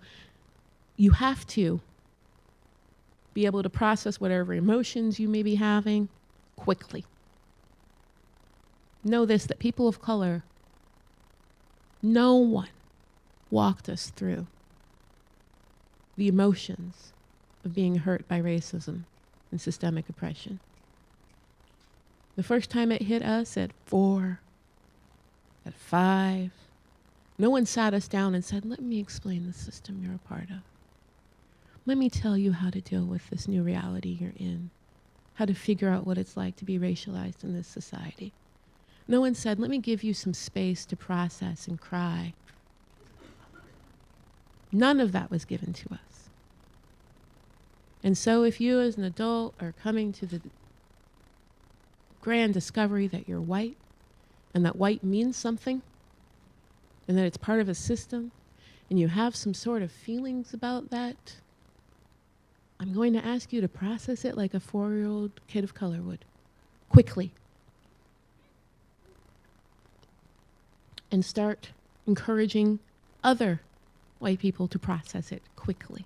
you have to be able to process whatever emotions you may be having quickly. Know this, that people of color, no one walked us through the emotions of being hurt by racism and systemic oppression. The first time it hit us at 4, at 5, no one sat us down and said, let me explain the system you're a part of. Let me tell you how to deal with this new reality you're in, how to figure out what it's like to be racialized in this society. No one said, let me give you some space to process and cry. None of that was given to us. And so if you as an adult are coming to the grand discovery that you're white, and that white means something, and that it's part of a system, and you have some sort of feelings about that, I'm going to ask you to process it like a 4-year-old kid of color would, quickly. And start encouraging other white people to process it quickly.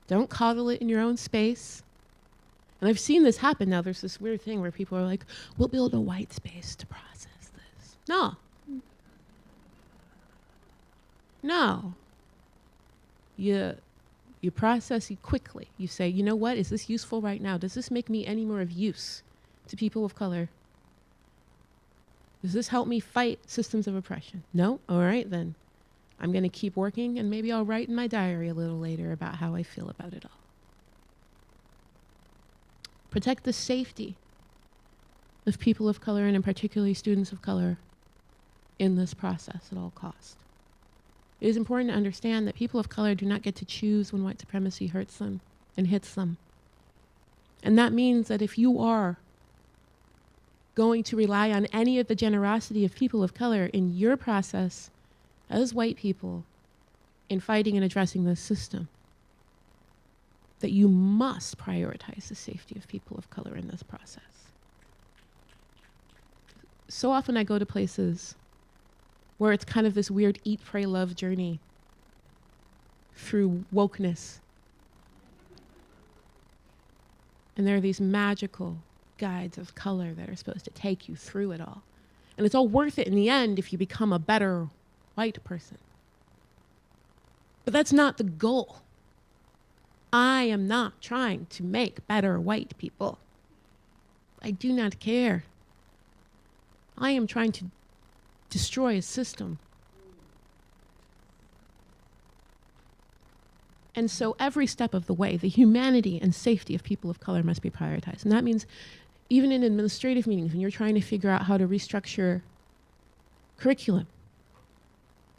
Don't coddle it in your own space. And I've seen this happen now. There's this weird thing where people are like, we'll build a white space to process this. No. No. You process it quickly. You say, you know what? Is this useful right now? Does this make me any more of use to people of color? Does this help me fight systems of oppression? No? All right, then. I'm going to keep working, and maybe I'll write in my diary a little later about how I feel about it all. Protect the safety of people of color, and in particularly students of color, in this process at all costs. It is important to understand that people of color do not get to choose when white supremacy hurts them and hits them. And that means that if you are going to rely on any of the generosity of people of color in your process as white people in fighting and addressing this system, that you must prioritize the safety of people of color in this process. So often I go to places where it's kind of this weird eat, pray, love journey through wokeness. And there are these magical guides of color that are supposed to take you through it all. And it's all worth it in the end if you become a better white person. But that's not the goal. I am not trying to make better white people. I do not care. I am trying to destroy a system. And so every step of the way, the humanity and safety of people of color must be prioritized. And that means even in administrative meetings, when you're trying to figure out how to restructure curriculum,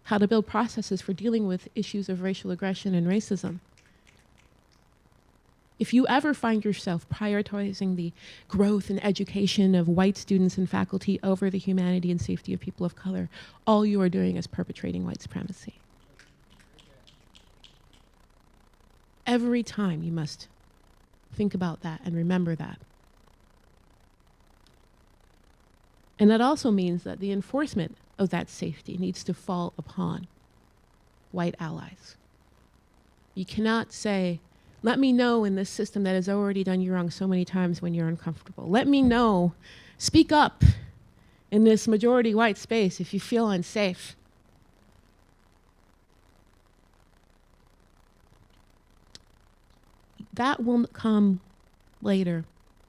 how to build processes for dealing with issues of racial aggression and racism, if you ever find yourself prioritizing the growth and education of white students and faculty over the humanity and safety of people of color, all you are doing is perpetrating white supremacy. Every time you must think about that and remember that. And that also means that the enforcement of that safety needs to fall upon white allies. You cannot say, let me know in this system that has already done you wrong so many times when you're uncomfortable. Let me know, speak up in this majority white space if you feel unsafe. That will come later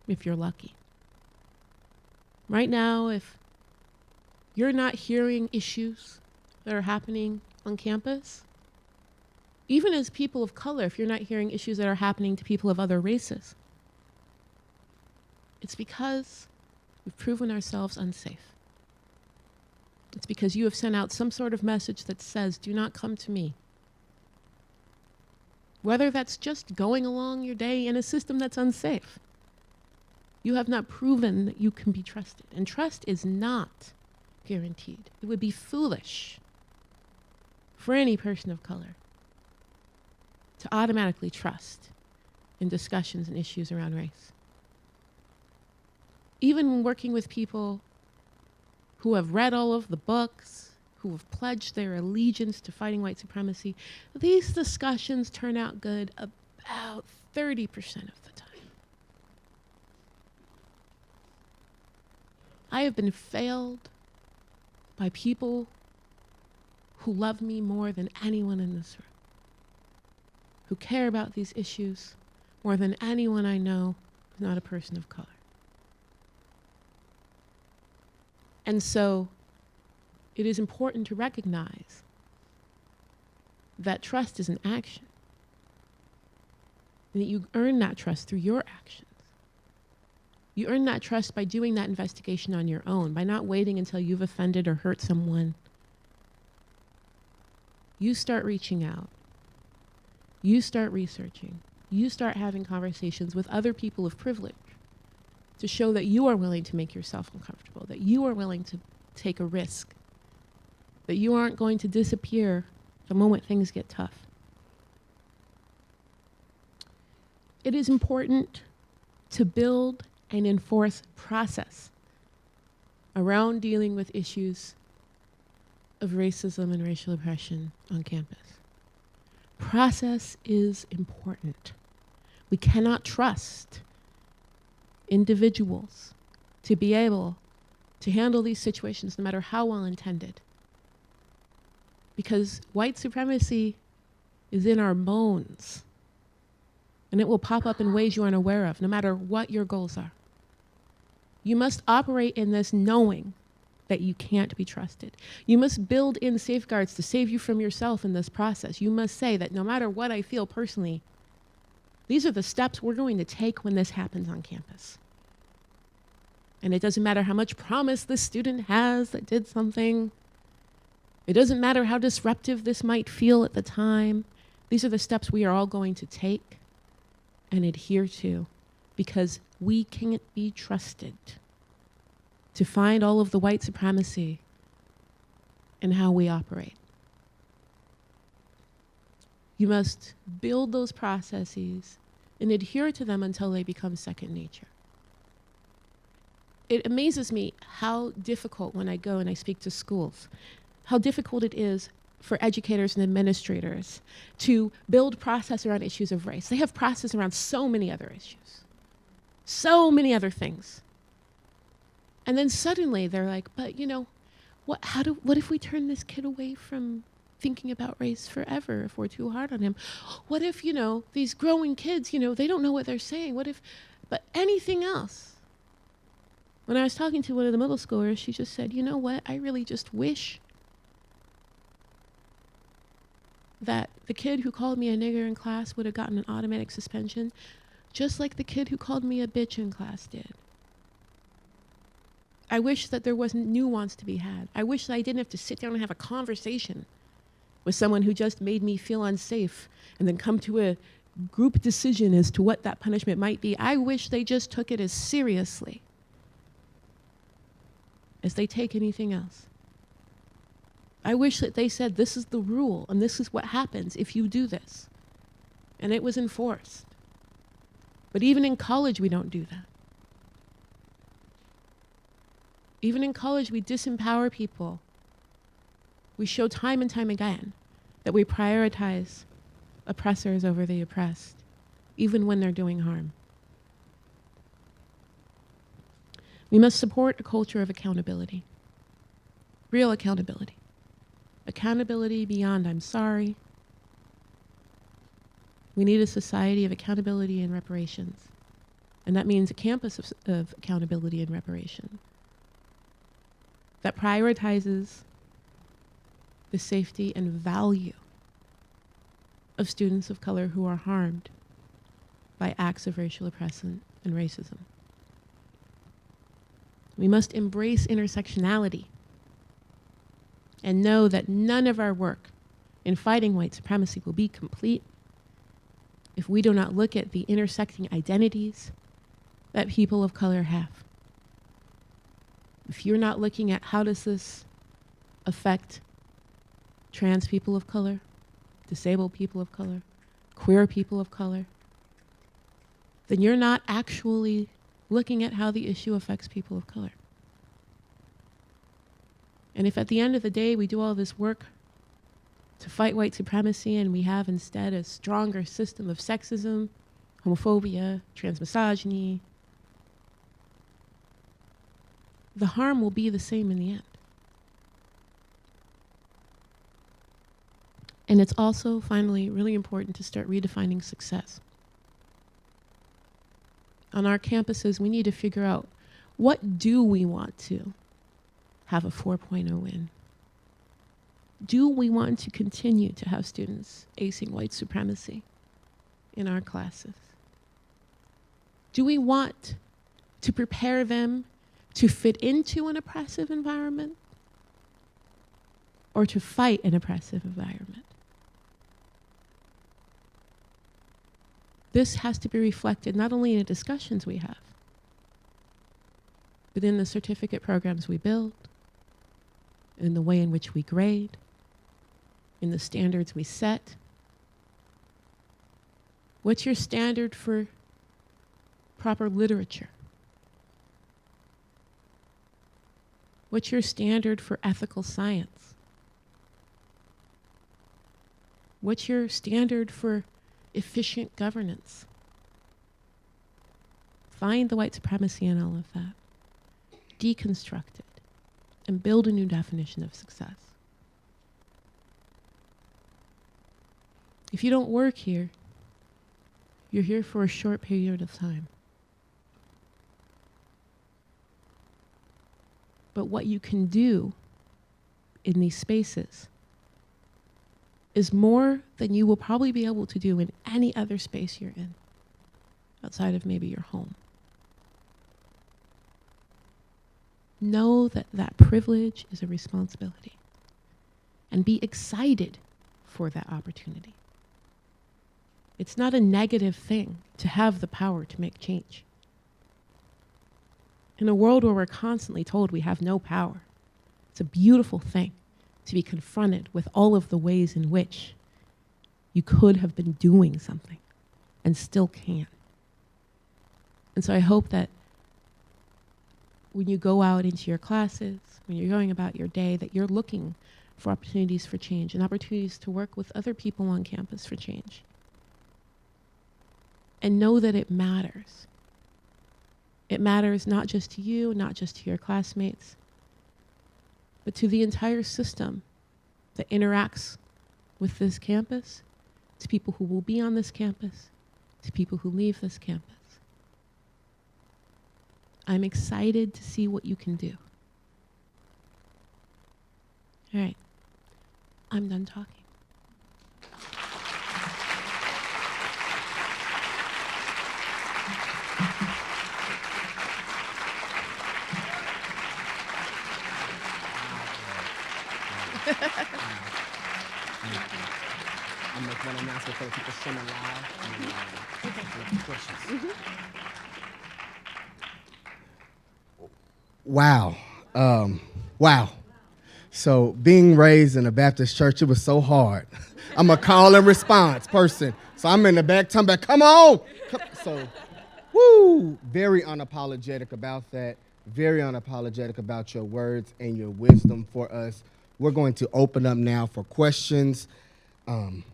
if you're lucky. Right now, if you're not hearing issues that are happening on campus, even as people of color, if you're not hearing issues that are happening to people of other races, it's because we've proven ourselves unsafe. It's because you have sent out some sort of message that says, do not come to me. whether that's just going along your day in a system that's unsafe. You have not proven that you can be trusted. And trust is not guaranteed. It would be foolish for any person of color to automatically trust in discussions and issues around race. Even when working with people who have read all of the books, who have pledged their allegiance to fighting white supremacy, these discussions turn out good about 30% of the time. I have been failed by people who love me more than anyone in this room, who care about these issues more than anyone I know who's not a person of color. And so it is important to recognize that trust is an action, and that you earn that trust through your actions. You earn that trust by doing that investigation on your own, by not waiting until you've offended or hurt someone. You start reaching out. You start researching. You start having conversations with other people of privilege to show that you are willing to make yourself uncomfortable, that you are willing to take a risk, that you aren't going to disappear the moment things get tough. It is important to build and enforce process around dealing with issues of racism and racial oppression on campus. Process is important. We cannot trust individuals to be able to handle these situations no matter how well intended. Because white supremacy is in our bones, and it will pop up in ways you aren't aware of, no matter what your goals are. You must operate in this knowing that you can't be trusted. You must build in safeguards to save you from yourself in this process. You must say that no matter what I feel personally, these are the steps we're going to take when this happens on campus. And it doesn't matter how much promise the student has that did something. It doesn't matter how disruptive this might feel at the time. These are the steps we are all going to take and adhere to, because we can't be trusted to find all of the white supremacy in how we operate. You must build those processes and adhere to them until they become second nature. It amazes me how difficult, when I go and I speak to schools, how difficult it is for educators and administrators to build process around issues of race. They have process around so many other issues, so many other things. And then suddenly they're like, but you know, what if we turn this kid away from thinking about race forever if we're too hard on him? What if, these growing kids, they don't know what they're saying? But anything else? When I was talking to one of the middle schoolers, she just said, you know what, I really just wish that the kid who called me a nigger in class would have gotten an automatic suspension, just like the kid who called me a bitch in class did. I wish that there wasn't nuance to be had. I wish that I didn't have to sit down and have a conversation with someone who just made me feel unsafe and then come to a group decision as to what that punishment might be. I wish they just took it as seriously as they take anything else. I wish that they said, this is the rule and this is what happens if you do this. And it was enforced. But even in college, we don't do that. Even in college, we disempower people. We show time and time again that we prioritize oppressors over the oppressed, even when they're doing harm. We must support a culture of accountability, real accountability. Accountability beyond I'm sorry. We need a society of accountability and reparations. And that means a campus of accountability and reparation that prioritizes the safety and value of students of color who are harmed by acts of racial oppression and racism. We must embrace intersectionality and know that none of our work in fighting white supremacy will be complete if we do not look at the intersecting identities that people of color have, if you're not looking at how does this affect trans people of color, disabled people of color, queer people of color, then you're not actually looking at how the issue affects people of color. And if at the end of the day we do all this work to fight white supremacy and we have instead a stronger system of sexism, homophobia, transmisogyny, the harm will be the same in the end. And it's also, finally, really important to start redefining success. On our campuses, we need to figure out, what do we want to have a 4.0 in? Do we want to continue to have students acing white supremacy in our classes? Do we want to prepare them to fit into an oppressive environment or to fight an oppressive environment? This has to be reflected not only in the discussions we have, but in the certificate programs we build, in the way in which we grade, in the standards we set. What's your standard for proper literature? What's your standard for ethical science? What's your standard for efficient governance? Find the white supremacy in all of that, deconstruct it, and build a new definition of success. If you don't work here, you're here for a short period of time. But what you can do in these spaces is more than you will probably be able to do in any other space you're in, outside of maybe your home. Know that that privilege is a responsibility, and be excited for that opportunity. It's not a negative thing to have the power to make change. In a world where we're constantly told we have no power, it's a beautiful thing to be confronted with all of the ways in which you could have been doing something and still can. And so I hope that when you go out into your classes, when you're going about your day, that you're looking for opportunities for change and opportunities to work with other people on campus for change. And know that it matters. It matters not just to you, not just to your classmates, but to the entire system that interacts with this campus, to people who will be on this campus, to people who leave this campus. I'm excited to see what you can do. All right, I'm done talking. I'll make one announcement for the people streaming live. And, questions. Wow. Wow. So being raised in a Baptist church, it was so hard. I'm a call and response person. So I'm in the back, talking about, come on. So, very unapologetic about that. Very unapologetic about your words and your wisdom for us. We're going to open up now for questions. Well,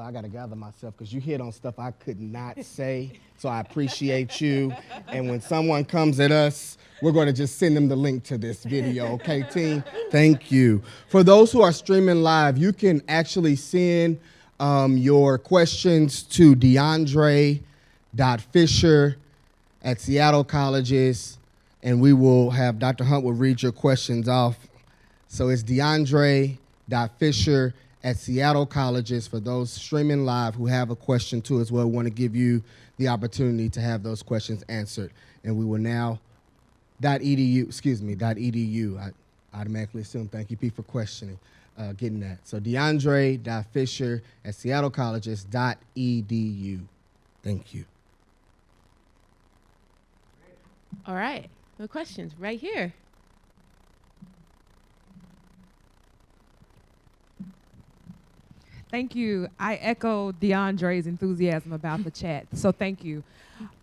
I got to gather myself because you hit on stuff I could not say, so I appreciate you. And when someone comes at us, we're going to just send them the link to this video, okay, team? Thank you. For those who are streaming live, you can actually send your questions to DeAndre.Fisher@Seattle Colleges, and we will have Dr. Hunt will read your questions off. So it's DeAndre.Fisher@Seattle Colleges for those streaming live who have a question too as well. We want to give you the opportunity to have those questions answered. And we will now, .edu. I automatically assume, thank you, Pete, for questioning, getting that. So DeAndre.Fisher@Seattle Colleges.edu. Thank you. All right. No questions right here. Thank you. I echo DeAndre's enthusiasm about the chat, so thank you.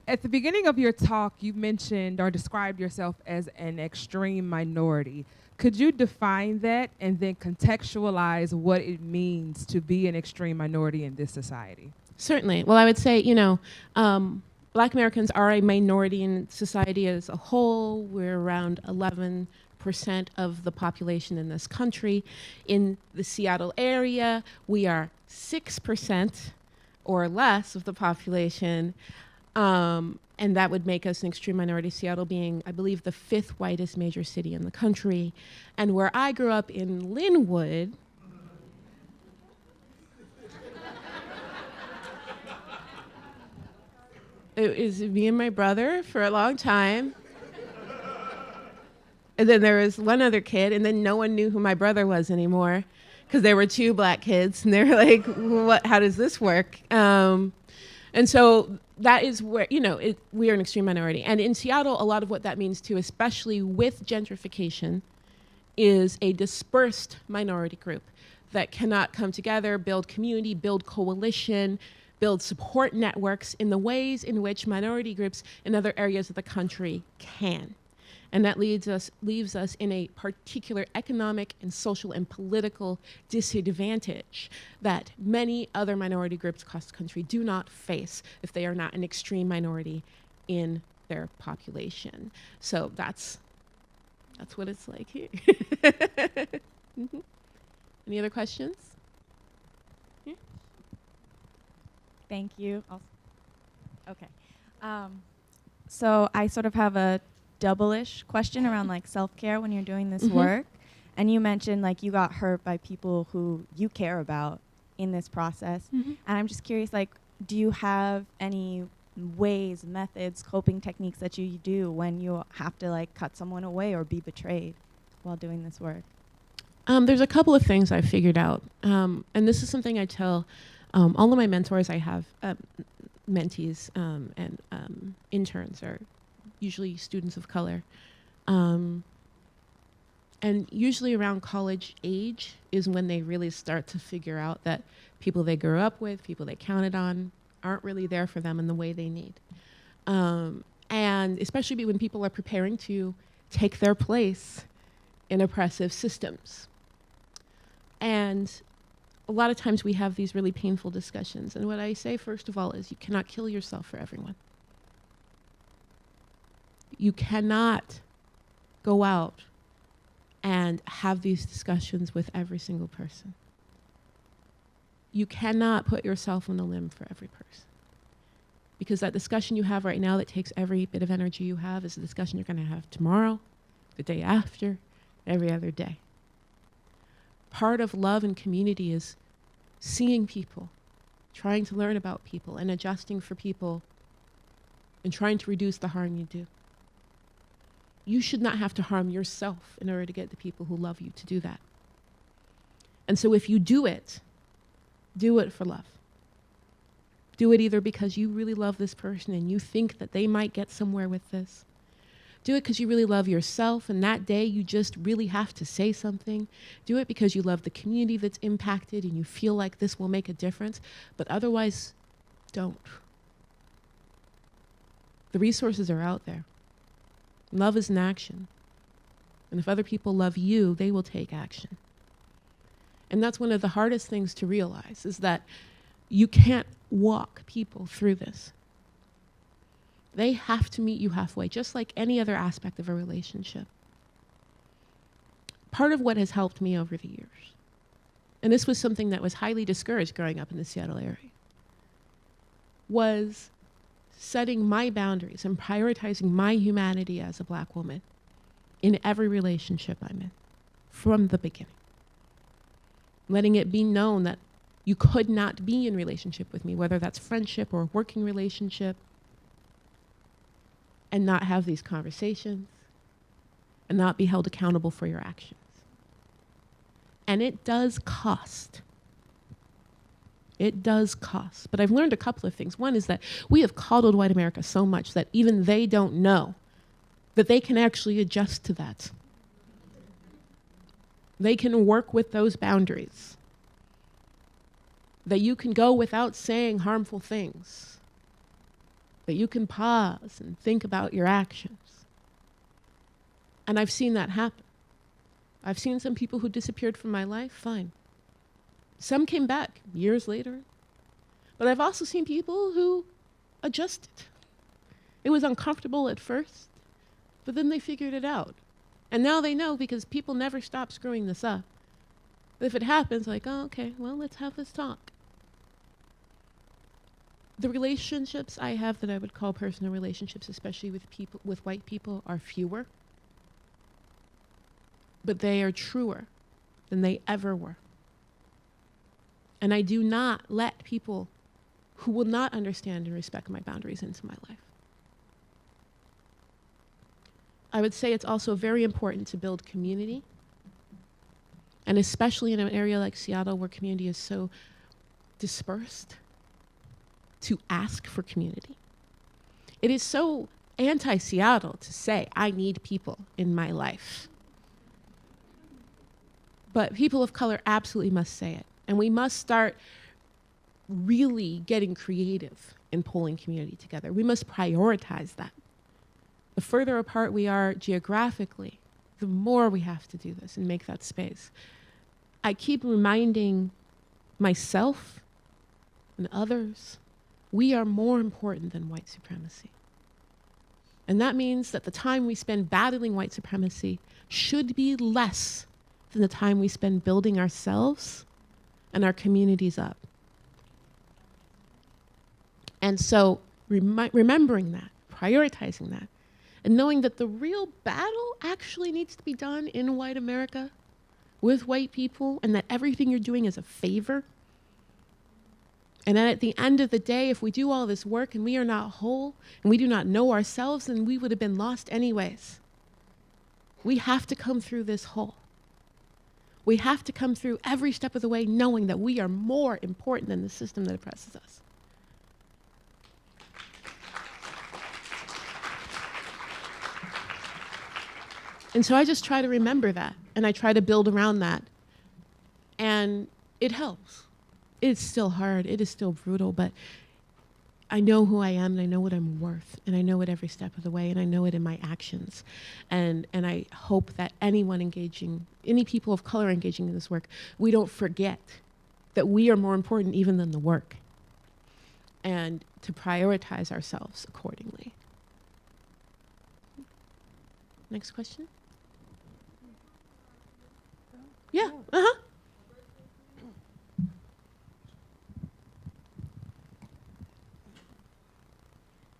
At the beginning of your talk, you mentioned or described yourself as an extreme minority. Could you define that and then contextualize what it means to be an extreme minority in this society? Certainly. Well, I would say, Black Americans are a minority in society as a whole. We're around 11% of the population in this country. In the Seattle area, we are 6% or less of the population. And that would make us an extreme minority, Seattle being, I believe, the 5th whitest major city in the country. And where I grew up in Linwood, it was me and my brother for a long time. And then there was one other kid, and then no one knew who my brother was anymore because there were 2 black kids, and they were like, "What? How does this work?" And so that is where, we are an extreme minority. And in Seattle, a lot of what that means too, especially with gentrification, is a dispersed minority group that cannot come together, build community, build coalition, build support networks in the ways in which minority groups in other areas of the country can. And that leaves us in a particular economic and social and political disadvantage that many other minority groups across the country do not face if they are not an extreme minority in their population. So that's what it's like here. Mhm. Any other questions? Yeah. Thank you. Okay. So I sort of have a double-ish question around like self-care when you're doing this work. And you mentioned like you got hurt by people who you care about in this process. And I'm just curious, like, do you have any ways, methods, coping techniques that you do when you have to like cut someone away or be betrayed while doing this work? There's a couple of things I've figured out. And this is something I tell all of my mentors. I have mentees and interns are usually students of color. And usually around college age is when they really start to figure out that people they grew up with, people they counted on, aren't really there for them in the way they need. And especially when people are preparing to take their place in oppressive systems. And a lot of times we have these really painful discussions. And what I say, first of all, is you cannot kill yourself for everyone. You cannot go out and have these discussions with every single person. You cannot put yourself on a limb for every person. Because that discussion you have right now that takes every bit of energy you have is a discussion you're going to have tomorrow, the day after, every other day. Part of love and community is seeing people, trying to learn about people, and adjusting for people, and trying to reduce the harm you do. You should not have to harm yourself in order to get the people who love you to do that. And so if you do it for love. Do it either because you really love this person and you think that they might get somewhere with this. Do it because you really love yourself and that day you just really have to say something. Do it because you love the community that's impacted and you feel like this will make a difference, but otherwise, don't. The resources are out there. Love is an action. And if other people love you, they will take action. And that's one of the hardest things to realize is that you can't walk people through this. They have to meet you halfway, just like any other aspect of a relationship. Part of what has helped me over the years, and this was something that was highly discouraged growing up in the Seattle area, was setting my boundaries and prioritizing my humanity as a Black woman in every relationship I'm in from the beginning. Letting it be known that you could not be in relationship with me, whether that's friendship or working relationship, and not have these conversations and not be held accountable for your actions. And it does cost. It does cost. But I've learned a couple of things. One is that we have coddled white America so much that even they don't know that they can actually adjust to that. They can work with those boundaries. That you can go without saying harmful things. That you can pause and think about your actions. And I've seen that happen. I've seen some people who disappeared from my life, fine. Some came back years later. But I've also seen people who adjusted. It was uncomfortable at first, but then they figured it out. And now they know, because people never stop screwing this up. If it happens, like, oh, okay, well, let's have this talk. The relationships I have that I would call personal relationships, especially with people, with white people, are fewer. But they are truer than they ever were. And I do not let people who will not understand and respect my boundaries into my life. I would say it's also very important to build community. And especially in an area like Seattle where community is so dispersed, to ask for community. It is so anti-Seattle to say, I need people in my life. But people of color absolutely must say it. And we must start really getting creative in pulling community together. We must prioritize that. The further apart we are geographically, the more we have to do this and make that space. I keep reminding myself and others, we are more important than white supremacy. And that means that the time we spend battling white supremacy should be less than the time we spend building ourselves and our communities up. And so remembering that, prioritizing that, and knowing that the real battle actually needs to be done in white America with white people, and that everything you're doing is a favor. And then at the end of the day, if we do all this work and we are not whole and we do not know ourselves, then we would have been lost anyways. We have to come through this whole. We have to come through every step of the way knowing that we are more important than the system that oppresses us. And so I just try to remember that, and I try to build around that. And it helps. It's still hard, it is still brutal, but I know who I am, and I know what I'm worth, and I know it every step of the way, and I know it in my actions. And I hope that anyone engaging, any people of color engaging in this work, we don't forget that we are more important even than the work, and to prioritize ourselves accordingly. Next question? Yeah, uh-huh.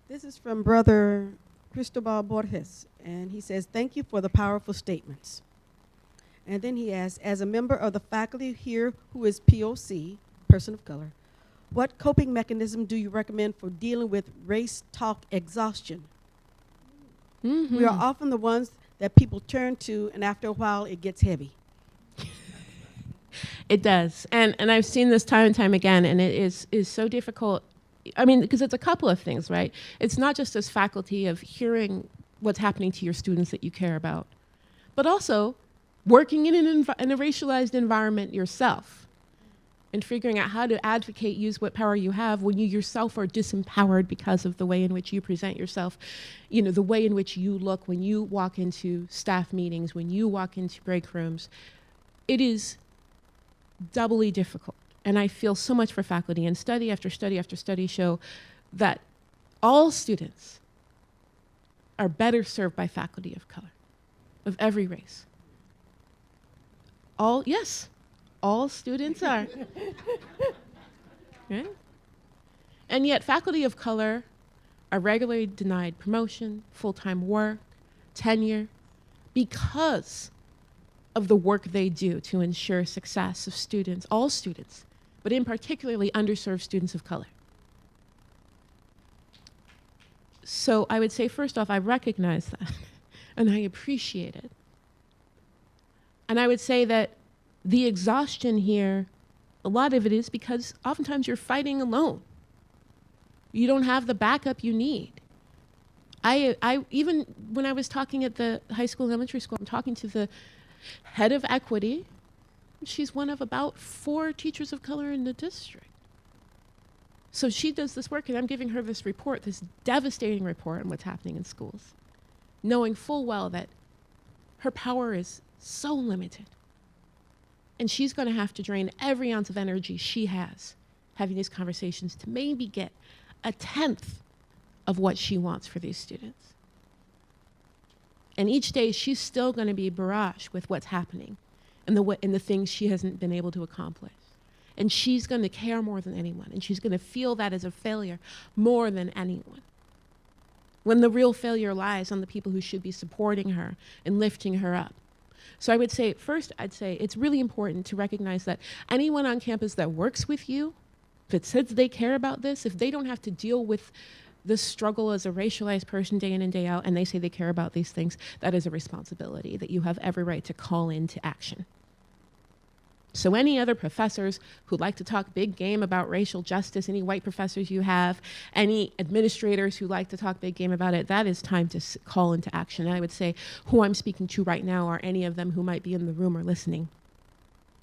This is from Brother Cristobal Borges, and he says, thank you for the powerful statements. And then he asks, as a member of the faculty here who is POC, person of color, what coping mechanism do you recommend for dealing with race talk exhaustion? Mm-hmm. We are often the ones that people turn to, and after a while it gets heavy. It does. And I've seen this time and time again, and it is so difficult. I mean, because it's a couple of things, right? It's not just as faculty of hearing what's happening to your students that you care about, but also working in a racialized environment yourself and figuring out how to advocate, use what power you have when you yourself are disempowered because of the way in which you present yourself, you know, the way in which you look when you walk into staff meetings, when you walk into break rooms. It is doubly difficult. And I feel so much for faculty, and study after study after study show that all students are better served by faculty of color, of every race. All students are. Right? And yet faculty of color are regularly denied promotion, full-time work, tenure, because of the work they do to ensure success of students, all students, but in particularly underserved students of color. So I would say, first off, I recognize that, and I appreciate it. And I would say that the exhaustion here A lot of it is because oftentimes you're fighting alone. You don't have the backup you need. I even when I was talking at the high school and elementary school, I'm talking to the head of equity. She's one of about 4 teachers of color in the district. So she does this work, and I'm giving her this report, this devastating report on what's happening in schools, knowing full well that her power is so limited. And she's going to have to drain every ounce of energy she has having these conversations to maybe get a tenth of what she wants for these students. And each day she's still going to be barraged with what's happening and the things she hasn't been able to accomplish. And she's going to care more than anyone. And she's going to feel that as a failure more than anyone. When the real failure lies on the people who should be supporting her and lifting her up. So I would say, first, I'd say it's really important to recognize that anyone on campus that works with you, if it says they care about this, if they don't have to deal with this struggle as a racialized person day in and day out, and they say they care about these things, that is a responsibility that you have every right to call into action. So any other professors who like to talk big game about racial justice, any white professors you have, any administrators who like to talk big game about it, that is time to call into action. And I would say who I'm speaking to right now are any of them who might be in the room or listening,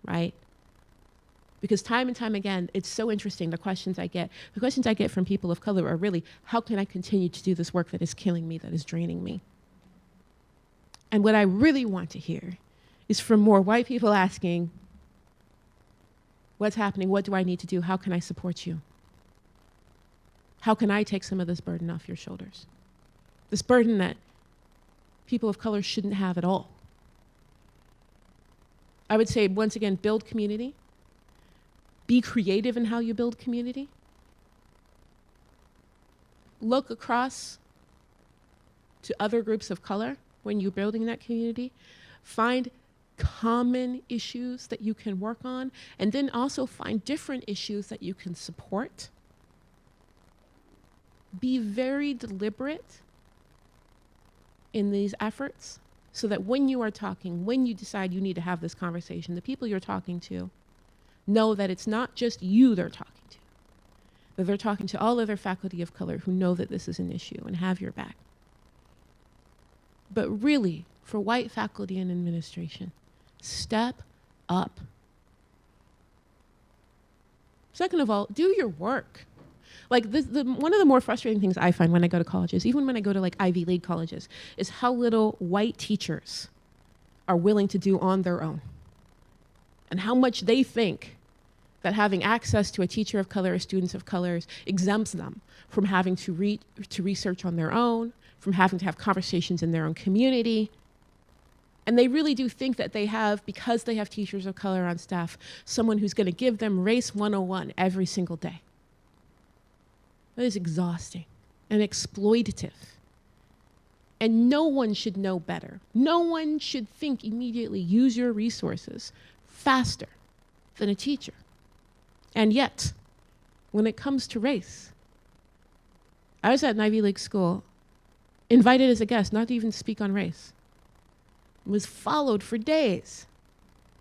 right? Because time and time again, it's so interesting, the questions I get from people of color are really, how can I continue to do this work that is killing me, that is draining me? And what I really want to hear is from more white people asking, what's happening? What do I need to do? How can I support you? How can I take some of this burden off your shoulders? This burden that people of color shouldn't have at all. I would say, once again, build community. Be creative in how you build community. Look across to other groups of color when you're building that community. Find common issues that you can work on, and then also find different issues that you can support. Be very deliberate in these efforts so that when you are talking, when you decide you need to have this conversation, the people you're talking to know that it's not just you they're talking to, that they're talking to all other faculty of color who know that this is an issue and have your back. But really, for white faculty and administration, step up. Second of all, do your work. Like one of the more frustrating things I find when I go to colleges, even when I go to like Ivy League colleges, is how little white teachers are willing to do on their own. And how much they think that having access to a teacher of color or students of colors exempts them from having to research on their own, from having to have conversations in their own community. And they really do think that they have, because they have teachers of color on staff, someone who's going to give them Race 101 every single day. That is exhausting and exploitative. And no one should know better. No one should think immediately, use your resources faster than a teacher. And yet, when it comes to race, I was at an Ivy League school, invited as a guest, not to even speak on race. Was followed for days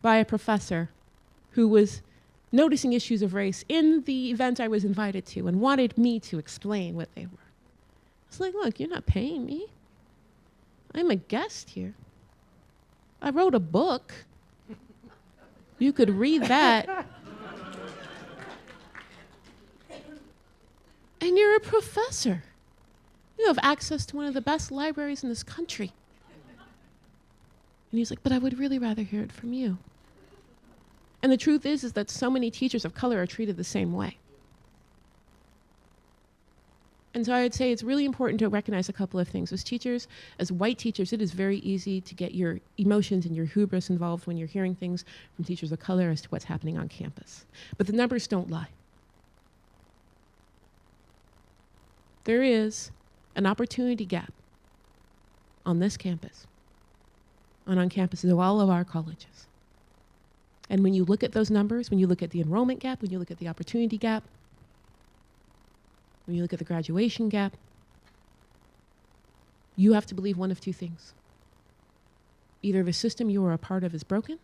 by a professor who was noticing issues of race in the event I was invited to and wanted me to explain what they were. I was like, look, you're not paying me. I'm a guest here. I wrote a book. You could read that. And you're a professor. You have access to one of the best libraries in this country. And he's like, but I would really rather hear it from you. And the truth is that so many teachers of color are treated the same way. And so I would say it's really important to recognize a couple of things. As teachers, as white teachers, it is very easy to get your emotions and your hubris involved when you're hearing things from teachers of color as to what's happening on campus. But the numbers don't lie. There is an opportunity gap on this campus and on campuses of all of our colleges. And when you look at those numbers, when you look at the enrollment gap, when you look at the opportunity gap, when you look at the graduation gap, you have to believe one of two things. Either the system you are a part of is broken,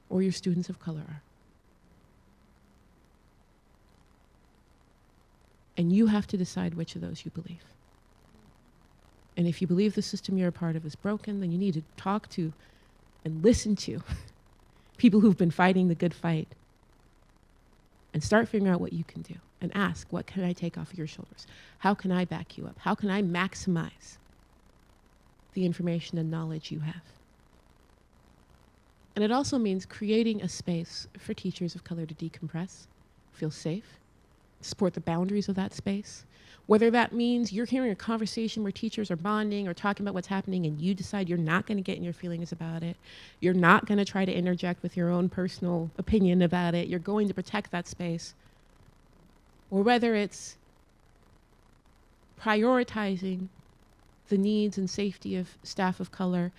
or your students of color are. And you have to decide which of those you believe. And if you believe the system you're a part of is broken, then you need to talk to and listen to people who've been fighting the good fight and start figuring out what you can do and ask, what can I take off your shoulders? How can I back you up? How can I maximize the information and knowledge you have? And it also means creating a space for teachers of color to decompress, feel safe, support the boundaries of that space. Whether that means you're hearing a conversation where teachers are bonding or talking about what's happening and you decide you're not going to get in your feelings about it. You're not going to try to interject with your own personal opinion about it. You're going to protect that space. Or whether it's prioritizing the needs and safety of staff of color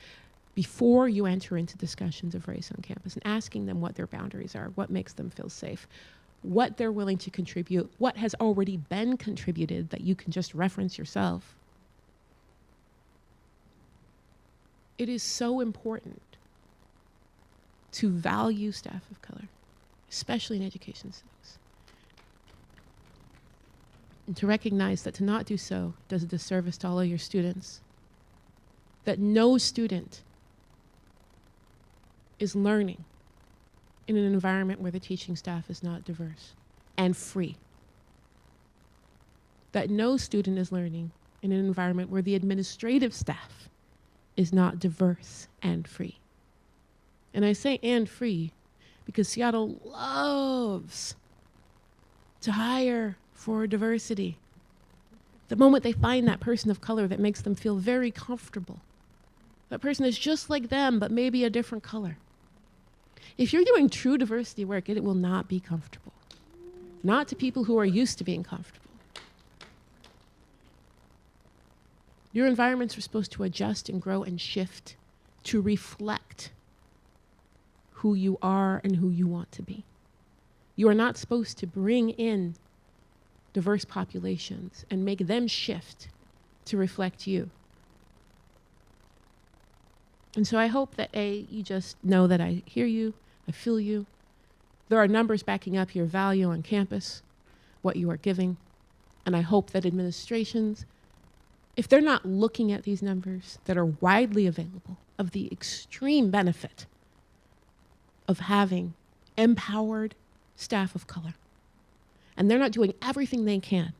before you enter into discussions of race on campus and asking them what their boundaries are, what makes them feel safe, what they're willing to contribute, what has already been contributed that you can just reference yourself. It is so important to value staff of color, especially in education settings, and to recognize that to not do so does a disservice to all of your students, that no student is learning in an environment where the teaching staff is not diverse and free. That no student is learning in an environment where the administrative staff is not diverse and free. And I say and free because Seattle loves to hire for diversity. The moment they find that person of color that makes them feel very comfortable, that person is just like them but maybe a different color. If you're doing true diversity work, it will not be comfortable. Not to people who are used to being comfortable. Your environments are supposed to adjust and grow and shift to reflect who you are and who you want to be. You are not supposed to bring in diverse populations and make them shift to reflect you. And so I hope that you just know that I hear you, I feel you. There are numbers backing up your value on campus, what you are giving. And I hope that administrations, if they're not looking at these numbers that are widely available of the extreme benefit of having empowered staff of color, and they're not doing everything they can,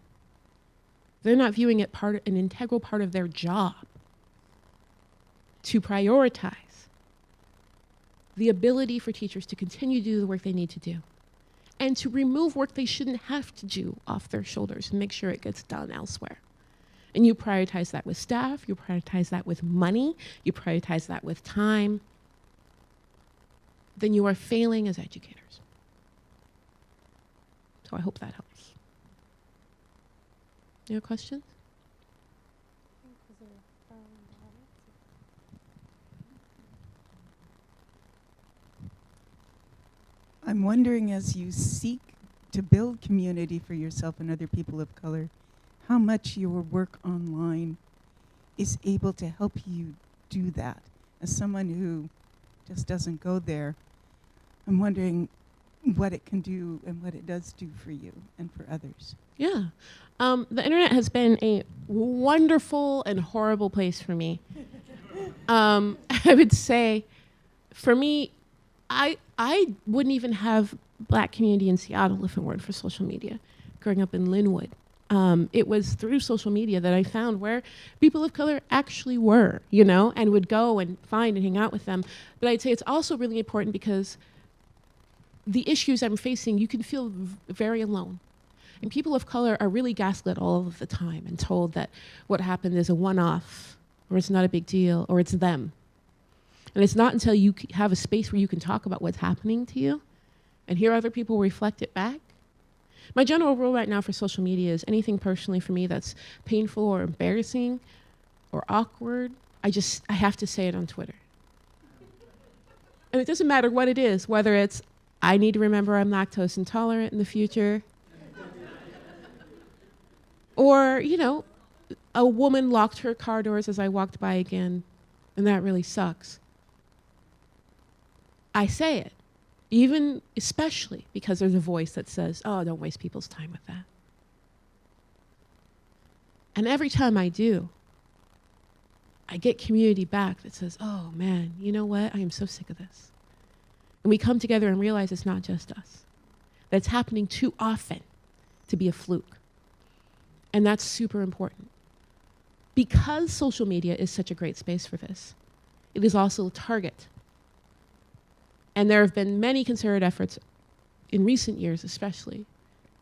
they're not viewing it an integral part of their job to prioritize the ability for teachers to continue to do the work they need to do and to remove work they shouldn't have to do off their shoulders and make sure it gets done elsewhere. And you prioritize that with staff, you prioritize that with money, you prioritize that with time, then you are failing as educators. So I hope that helps. Any questions? I'm wondering, as you seek to build community for yourself and other people of color, how much your work online is able to help you do that. As someone who just doesn't go there, I'm wondering what it can do and what it does do for you and for others. Yeah. The internet has been a wonderful and horrible place for me. I would say, for me, I wouldn't even have Black community in Seattle if it weren't for social media. Growing up in Linwood, it was through social media that I found where people of color actually were, and would go and find and hang out with them. But I'd say it's also really important because the issues I'm facing, you can feel very alone. And people of color are really gaslit all of the time and told that what happened is a one-off, or it's not a big deal, or it's them. And it's not until you have a space where you can talk about what's happening to you and hear other people reflect it back. My general rule right now for social media is anything personally for me that's painful or embarrassing or awkward, I have to say it on Twitter. And it doesn't matter what it is, whether it's, I need to remember I'm lactose intolerant in the future, or, a woman locked her car doors as I walked by again, and that really sucks. I say it, especially because there's a voice that says, oh, don't waste people's time with that. And every time I do, I get community back that says, oh man, you know what? I am so sick of this. And we come together and realize it's not just us. That's happening too often to be a fluke. And that's super important. Because social media is such a great space for this, it is also a target. And there have been many concerted efforts in recent years especially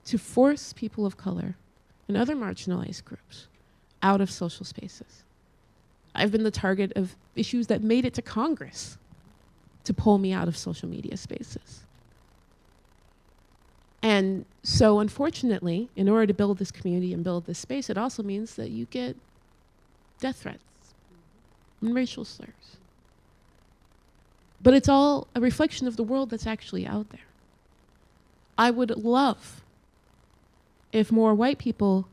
to force people of color and other marginalized groups out of social spaces. I've been the target of issues that made it to Congress to pull me out of social media spaces. And so unfortunately, in order to build this community and build this space, it also means that you get death threats and racial slurs. But it's all a reflection of the world that's actually out there. I would love if more white people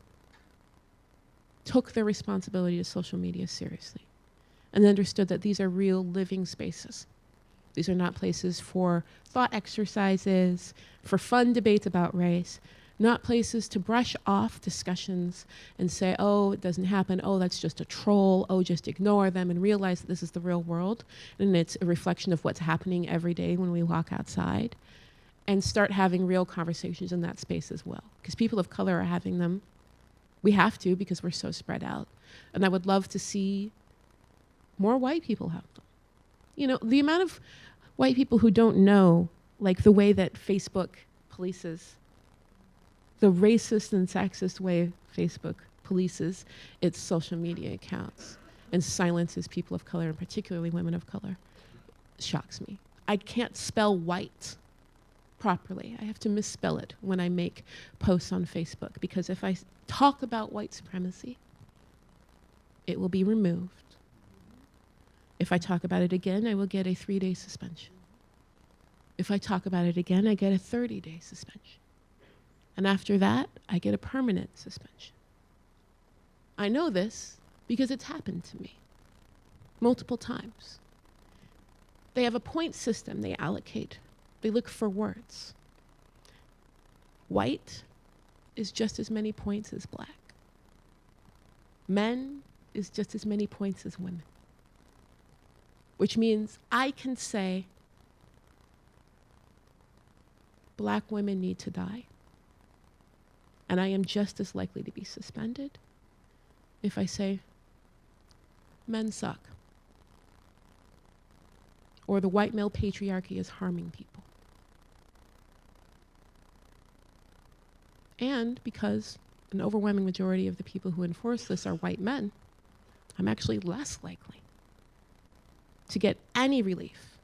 took their responsibility to social media seriously and understood that these are real living spaces. These are not places for thought exercises, for fun debates about race, not places to brush off discussions and say, oh, it doesn't happen, oh, that's just a troll, oh, just ignore them, and realize that this is the real world and it's a reflection of what's happening every day when we walk outside, and start having real conversations in that space as well. Because people of color are having them. We have to because we're so spread out. And I would love to see more white people have them. You know, the amount of white people who don't know, like the way that Facebook polices, the racist and sexist way Facebook polices its social media accounts and silences people of color, and particularly women of color, shocks me. I can't spell white properly. I have to misspell it when I make posts on Facebook, because if I talk about white supremacy, it will be removed. If I talk about it again, I will get a 3-day suspension. If I talk about it again, I get a 30-day suspension. And after that, I get a permanent suspension. I know this because it's happened to me multiple times. They have a point system they allocate. They look for words. White is just as many points as black. Men is just as many points as women. Which means I can say black women need to die, and I am just as likely to be suspended if I say men suck, or the white male patriarchy is harming people. And because an overwhelming majority of the people who enforce this are white men, I'm actually less likely to get any relief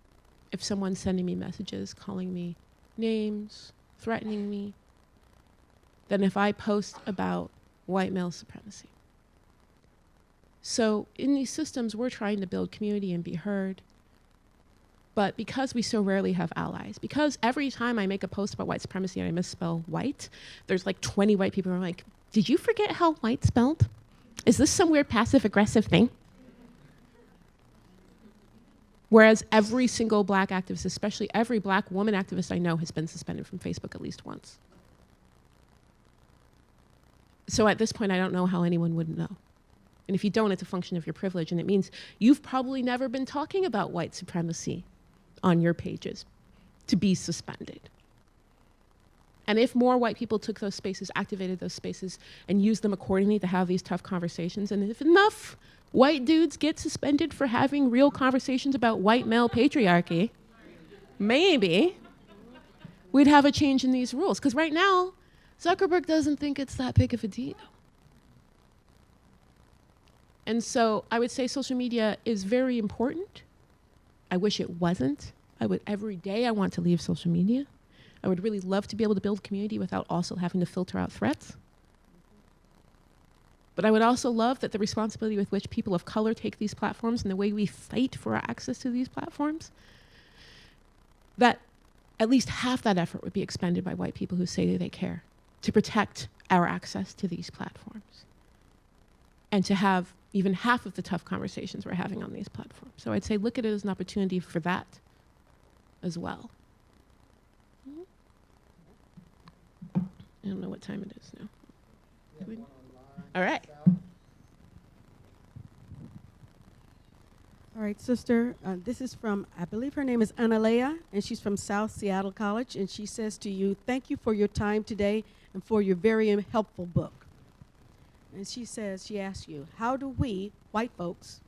if someone's sending me messages, calling me names, threatening me, than if I post about white male supremacy. So in these systems, we're trying to build community and be heard. But because we so rarely have allies, because every time I make a post about white supremacy and I misspell white, there's like 20 white people who are like, did you forget how white spelled? Is this some weird passive aggressive thing? Whereas every single black activist, especially every black woman activist I know, has been suspended from Facebook at least once. So at this point, I don't know how anyone would know. And if you don't, it's a function of your privilege. And it means you've probably never been talking about white supremacy on your pages to be suspended. And if more white people took those spaces, activated those spaces, and used them accordingly to have these tough conversations, and if enough white dudes get suspended for having real conversations about white male patriarchy, maybe we'd have a change in these rules. Because right now, Zuckerberg doesn't think it's that big of a deal. And so I would say social media is very important. I wish it wasn't. Every day I want to leave social media. I would really love to be able to build community without also having to filter out threats. But I would also love that the responsibility with which people of color take these platforms and the way we fight for our access to these platforms, that at least half that effort would be expended by white people who say that they care to protect our access to these platforms and to have even half of the tough conversations we're having on these platforms. So I'd say look at it as an opportunity for that as well. I don't know what time it is now. All right. All right, sister, this is from, I believe her name is Analea, and she's from South Seattle College, and she says to you, thank you for your time today and for your very helpful book. And she says, she asks you, how do we, white folks,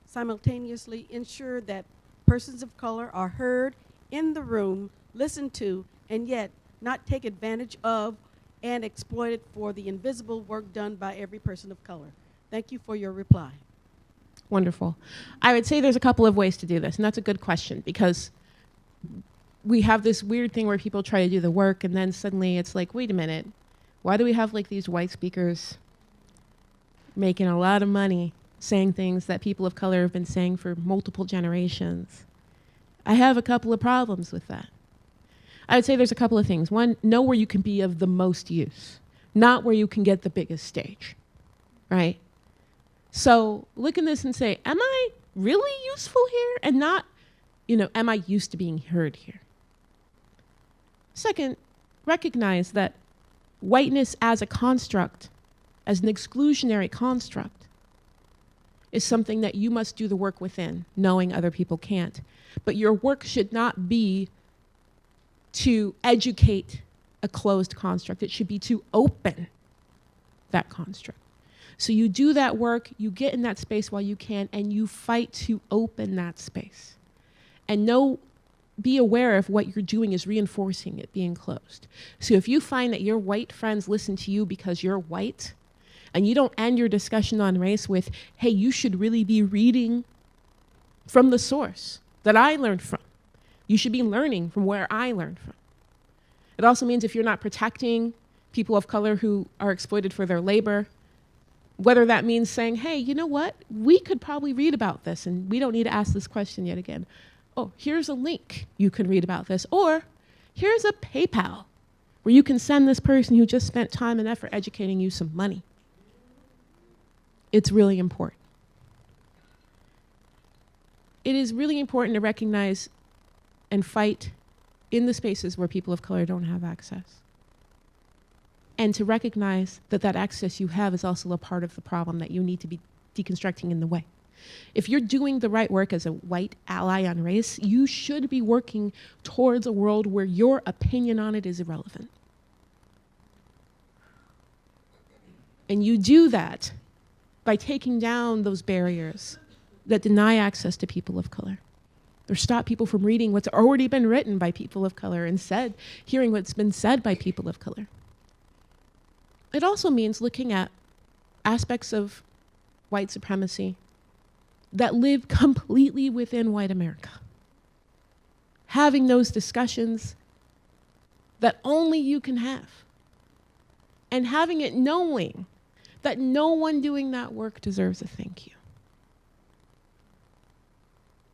simultaneously ensure that persons of color are heard in the room, listened to, and yet not take advantage of and exploited for the invisible work done by every person of color? Thank you for your reply. Wonderful. I would say there's a couple of ways to do this, and that's a good question, because we have this weird thing where people try to do the work, and then suddenly it's like, wait a minute, why do we have like these white speakers making a lot of money saying things that people of color have been saying for multiple generations? I have a couple of problems with that. I would say there's a couple of things. One, know where you can be of the most use, not where you can get the biggest stage, right? So look at this and say, am I really useful here? And not, am I used to being heard here? Second, recognize that whiteness as a construct, as an exclusionary construct, is something that you must do the work within, knowing other people can't. But your work should not be to educate a closed construct. It should be to open that construct. So you do that work, you get in that space while you can, and you fight to open that space. And be aware if what you're doing is reinforcing it being closed. So if you find that your white friends listen to you because you're white, and you don't end your discussion on race with, hey, you should really be reading from the source that I learned from. You should be learning from where I learned from. It also means if you're not protecting people of color who are exploited for their labor, whether that means saying, hey, you know what? We could probably read about this, and we don't need to ask this question yet again. Oh, here's a link you can read about this. Or here's a PayPal where you can send this person who just spent time and effort educating you some money. It's really important. It is really important to recognize and fight in the spaces where people of color don't have access. And to recognize that that access you have is also a part of the problem that you need to be deconstructing in the way. If you're doing the right work as a white ally on race, you should be working towards a world where your opinion on it is irrelevant. And you do that by taking down those barriers that deny access to people of color, or stop people from reading what's already been written by people of color and hearing what's been said by people of color. It also means looking at aspects of white supremacy that live completely within white America. Having those discussions that only you can have. And having it knowing that no one doing that work deserves a thank you.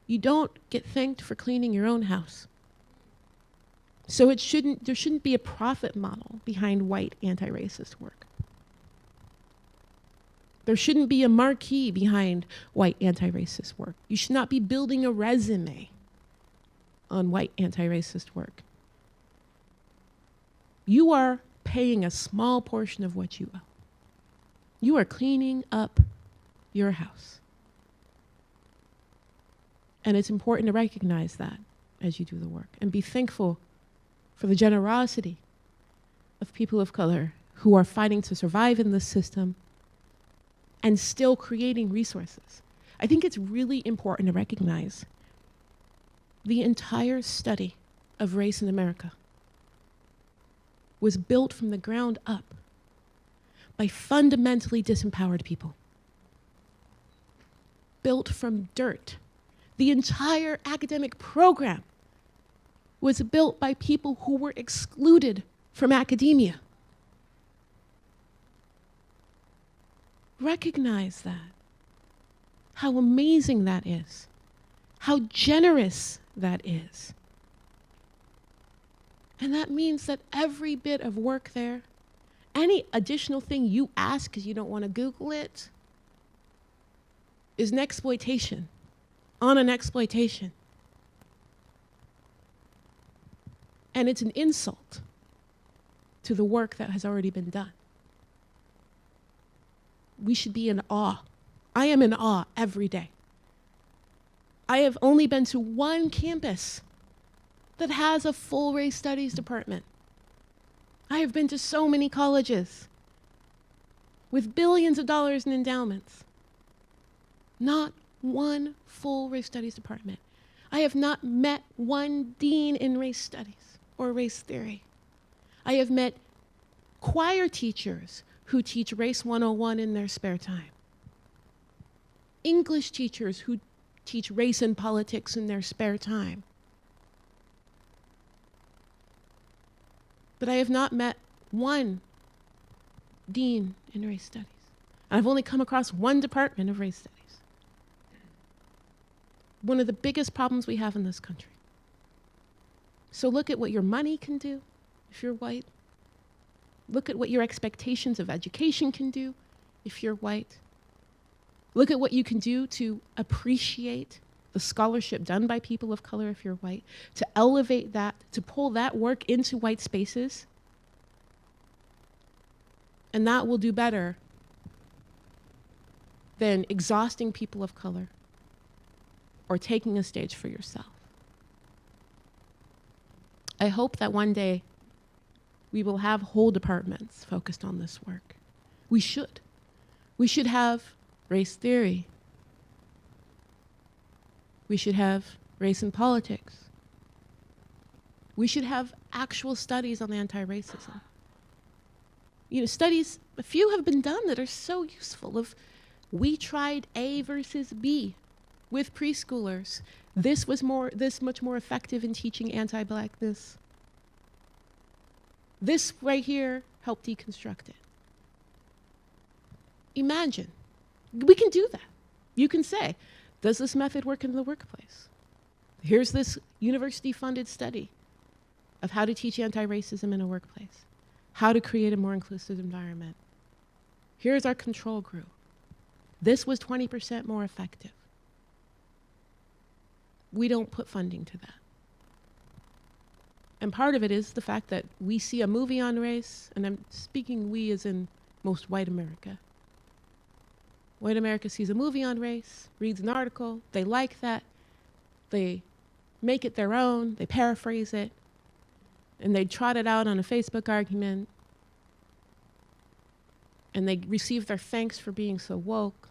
You don't get thanked for cleaning your own house. So there shouldn't be a profit model behind white anti-racist work. There shouldn't be a marquee behind white anti-racist work. You should not be building a resume on white anti-racist work. You are paying a small portion of what you owe. You are cleaning up your house. And it's important to recognize that as you do the work and be thankful for the generosity of people of color who are fighting to survive in this system and still creating resources. I think it's really important to recognize the entire study of race in America was built from the ground up by fundamentally disempowered people. Built from dirt. The entire academic program was built by people who were excluded from academia. Recognize that. How amazing that is. How generous that is. And that means that every bit of work there, any additional thing you ask because you don't want to Google it, is an exploitation on an exploitation. And it's an insult to the work that has already been done. We should be in awe. I am in awe every day I have only been to one campus that has a full race studies department. I have been to so many colleges with billions of dollars in endowments. Not one full race studies department. I have not met one dean in race studies or race theory. I have met choir teachers who teach Race 101 in their spare time. English teachers who teach race and politics in their spare time. But I have not met one dean in race studies. I've only come across one department of race studies. One of the biggest problems we have in this country. So look at what your money can do if you're white. Look at what your expectations of education can do if you're white. Look at what you can do to appreciate the scholarship done by people of color if you're white, to elevate that, to pull that work into white spaces. And that will do better than exhausting people of color or taking a stage for yourself. I hope that one day we will have whole departments focused on this work. We should. We should have race theory. We should have race and politics. We should have actual studies on anti-racism. You know, studies, a few have been done that are so useful of, we tried A versus B with preschoolers. This much more effective in teaching anti-blackness. This right here helped deconstruct it. Imagine, we can do that. You can say, does this method work in the workplace? Here's this university-funded study of how to teach anti-racism in a workplace, how to create a more inclusive environment. Here's our control group. This was 20% more effective. We don't put funding to that. And part of it is the fact that we see a movie on race, and I'm speaking we as in most white America. White America sees a movie on race, reads an article, they like that, they make it their own, they paraphrase it, and they trot it out on a Facebook argument, and they receive their thanks for being so woke,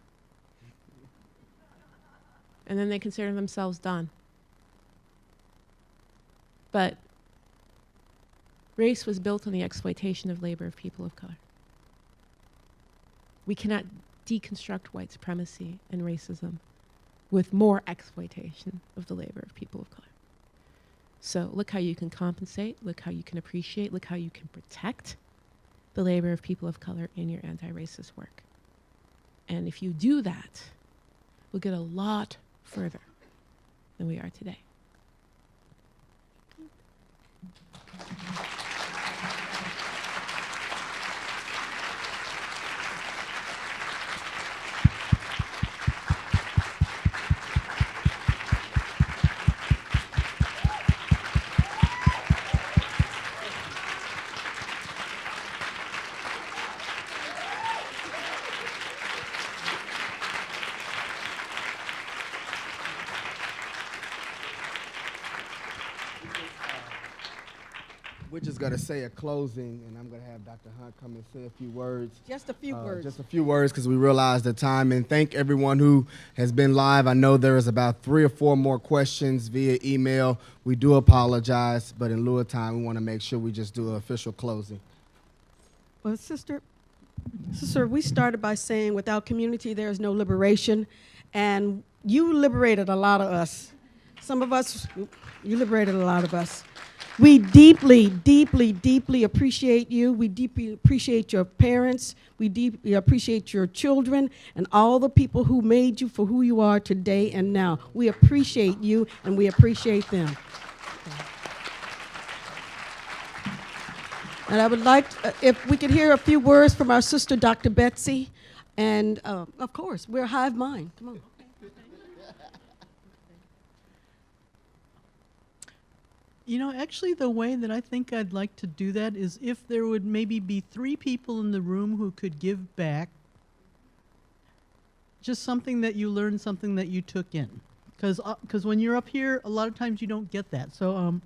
and then they consider themselves done. But race was built on the exploitation of labor of people of color. We cannot deconstruct white supremacy and racism with more exploitation of the labor of people of color. So look how you can compensate, look how you can appreciate, look how you can protect the labor of people of color in your anti-racist work. And if you do that, we'll get a lot further than we are today. We're just going to say a closing, and I'm going to have Dr. Hunt come and say a few words. Just a few words. Just a few words, because we realize the time. And thank everyone who has been live. I know there is about 3 or 4 more questions via email. We do apologize, but in lieu of time, we want to make sure we just do an official closing. Well, sister, we started by saying without community, there is no liberation. And you liberated a lot of us. Some of us, you liberated a lot of us. We deeply, deeply, deeply appreciate you. We deeply appreciate your parents. We deeply appreciate your children and all the people who made you for who you are today and now. We appreciate you and we appreciate them. And I would like, if we could hear a few words from our sister, Dr. Betsy. And of course, we're Hive Mind. Come on. You know, actually, the way that I think I'd like to do that is if there would maybe be 3 people in the room who could give back just something that you learned, something that you took in. Because when you're up here, a lot of times you don't get that. So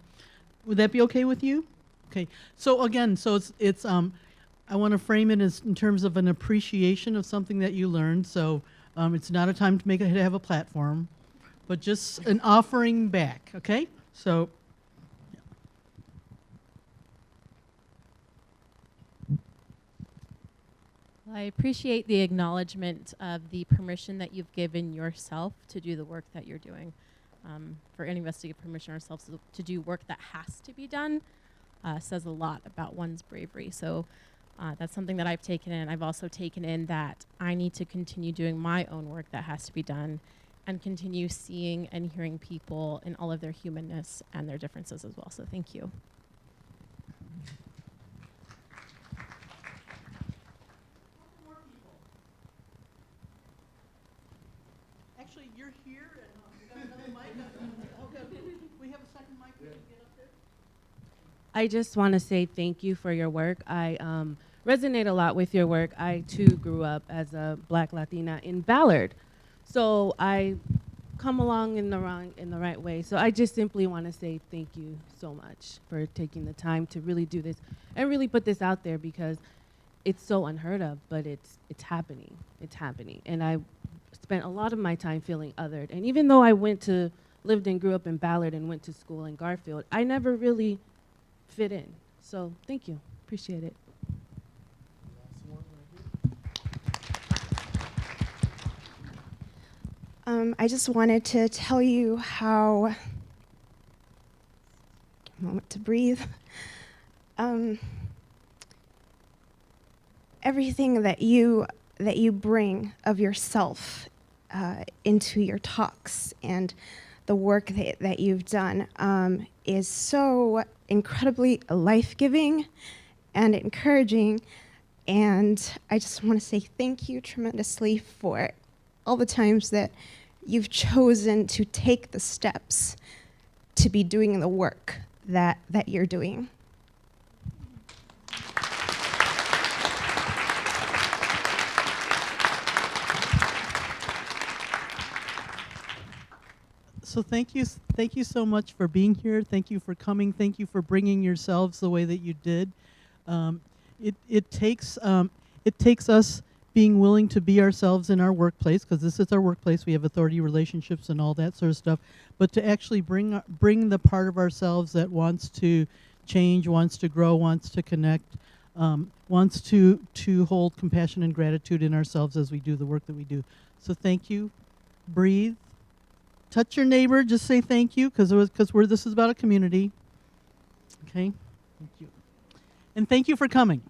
would that be okay with you? Okay. So again, it's I want to frame it as in terms of an appreciation of something that you learned. So it's not a time to have a platform, but just an offering back. Okay. So. I appreciate the acknowledgement of the permission that you've given yourself to do the work that you're doing. For any of us to give permission ourselves to do work that has to be done says a lot about one's bravery. So that's something that I've taken in. I've also taken in that I need to continue doing my own work that has to be done and continue seeing and hearing people in all of their humanness and their differences as well. So thank you. Actually, you're here, and we got another mic. We have a second mic. We can get up there. I just want to say thank you for your work. I resonate a lot with your work. I too grew up as a Black Latina in Ballard, so I come along in the right way. So I just simply want to say thank you so much for taking the time to really do this and really put this out there, because it's so unheard of, but it's happening. It's happening, and I spent a lot of my time feeling othered. And even though I lived and grew up in Ballard and went to school in Garfield, I never really fit in. So thank you. Appreciate it. I just wanted to tell you how, a moment to breathe. Everything that you bring of yourself into your talks and the work that you've done is so incredibly life-giving and encouraging. And I just want to say thank you tremendously for all the times that you've chosen to take the steps to be doing the work that you're doing. So thank you so much for being here. Thank you for coming. Thank you for bringing yourselves the way that you did. It takes us being willing to be ourselves in our workplace, because this is our workplace. We have authority relationships and all that sort of stuff. But to actually bring the part of ourselves that wants to change, wants to grow, wants to connect, wants to hold compassion and gratitude in ourselves as we do the work that we do. So thank you. Breathe. Touch your neighbor. Just say thank you, because this is about a community. Okay. Thank you. And thank you for coming.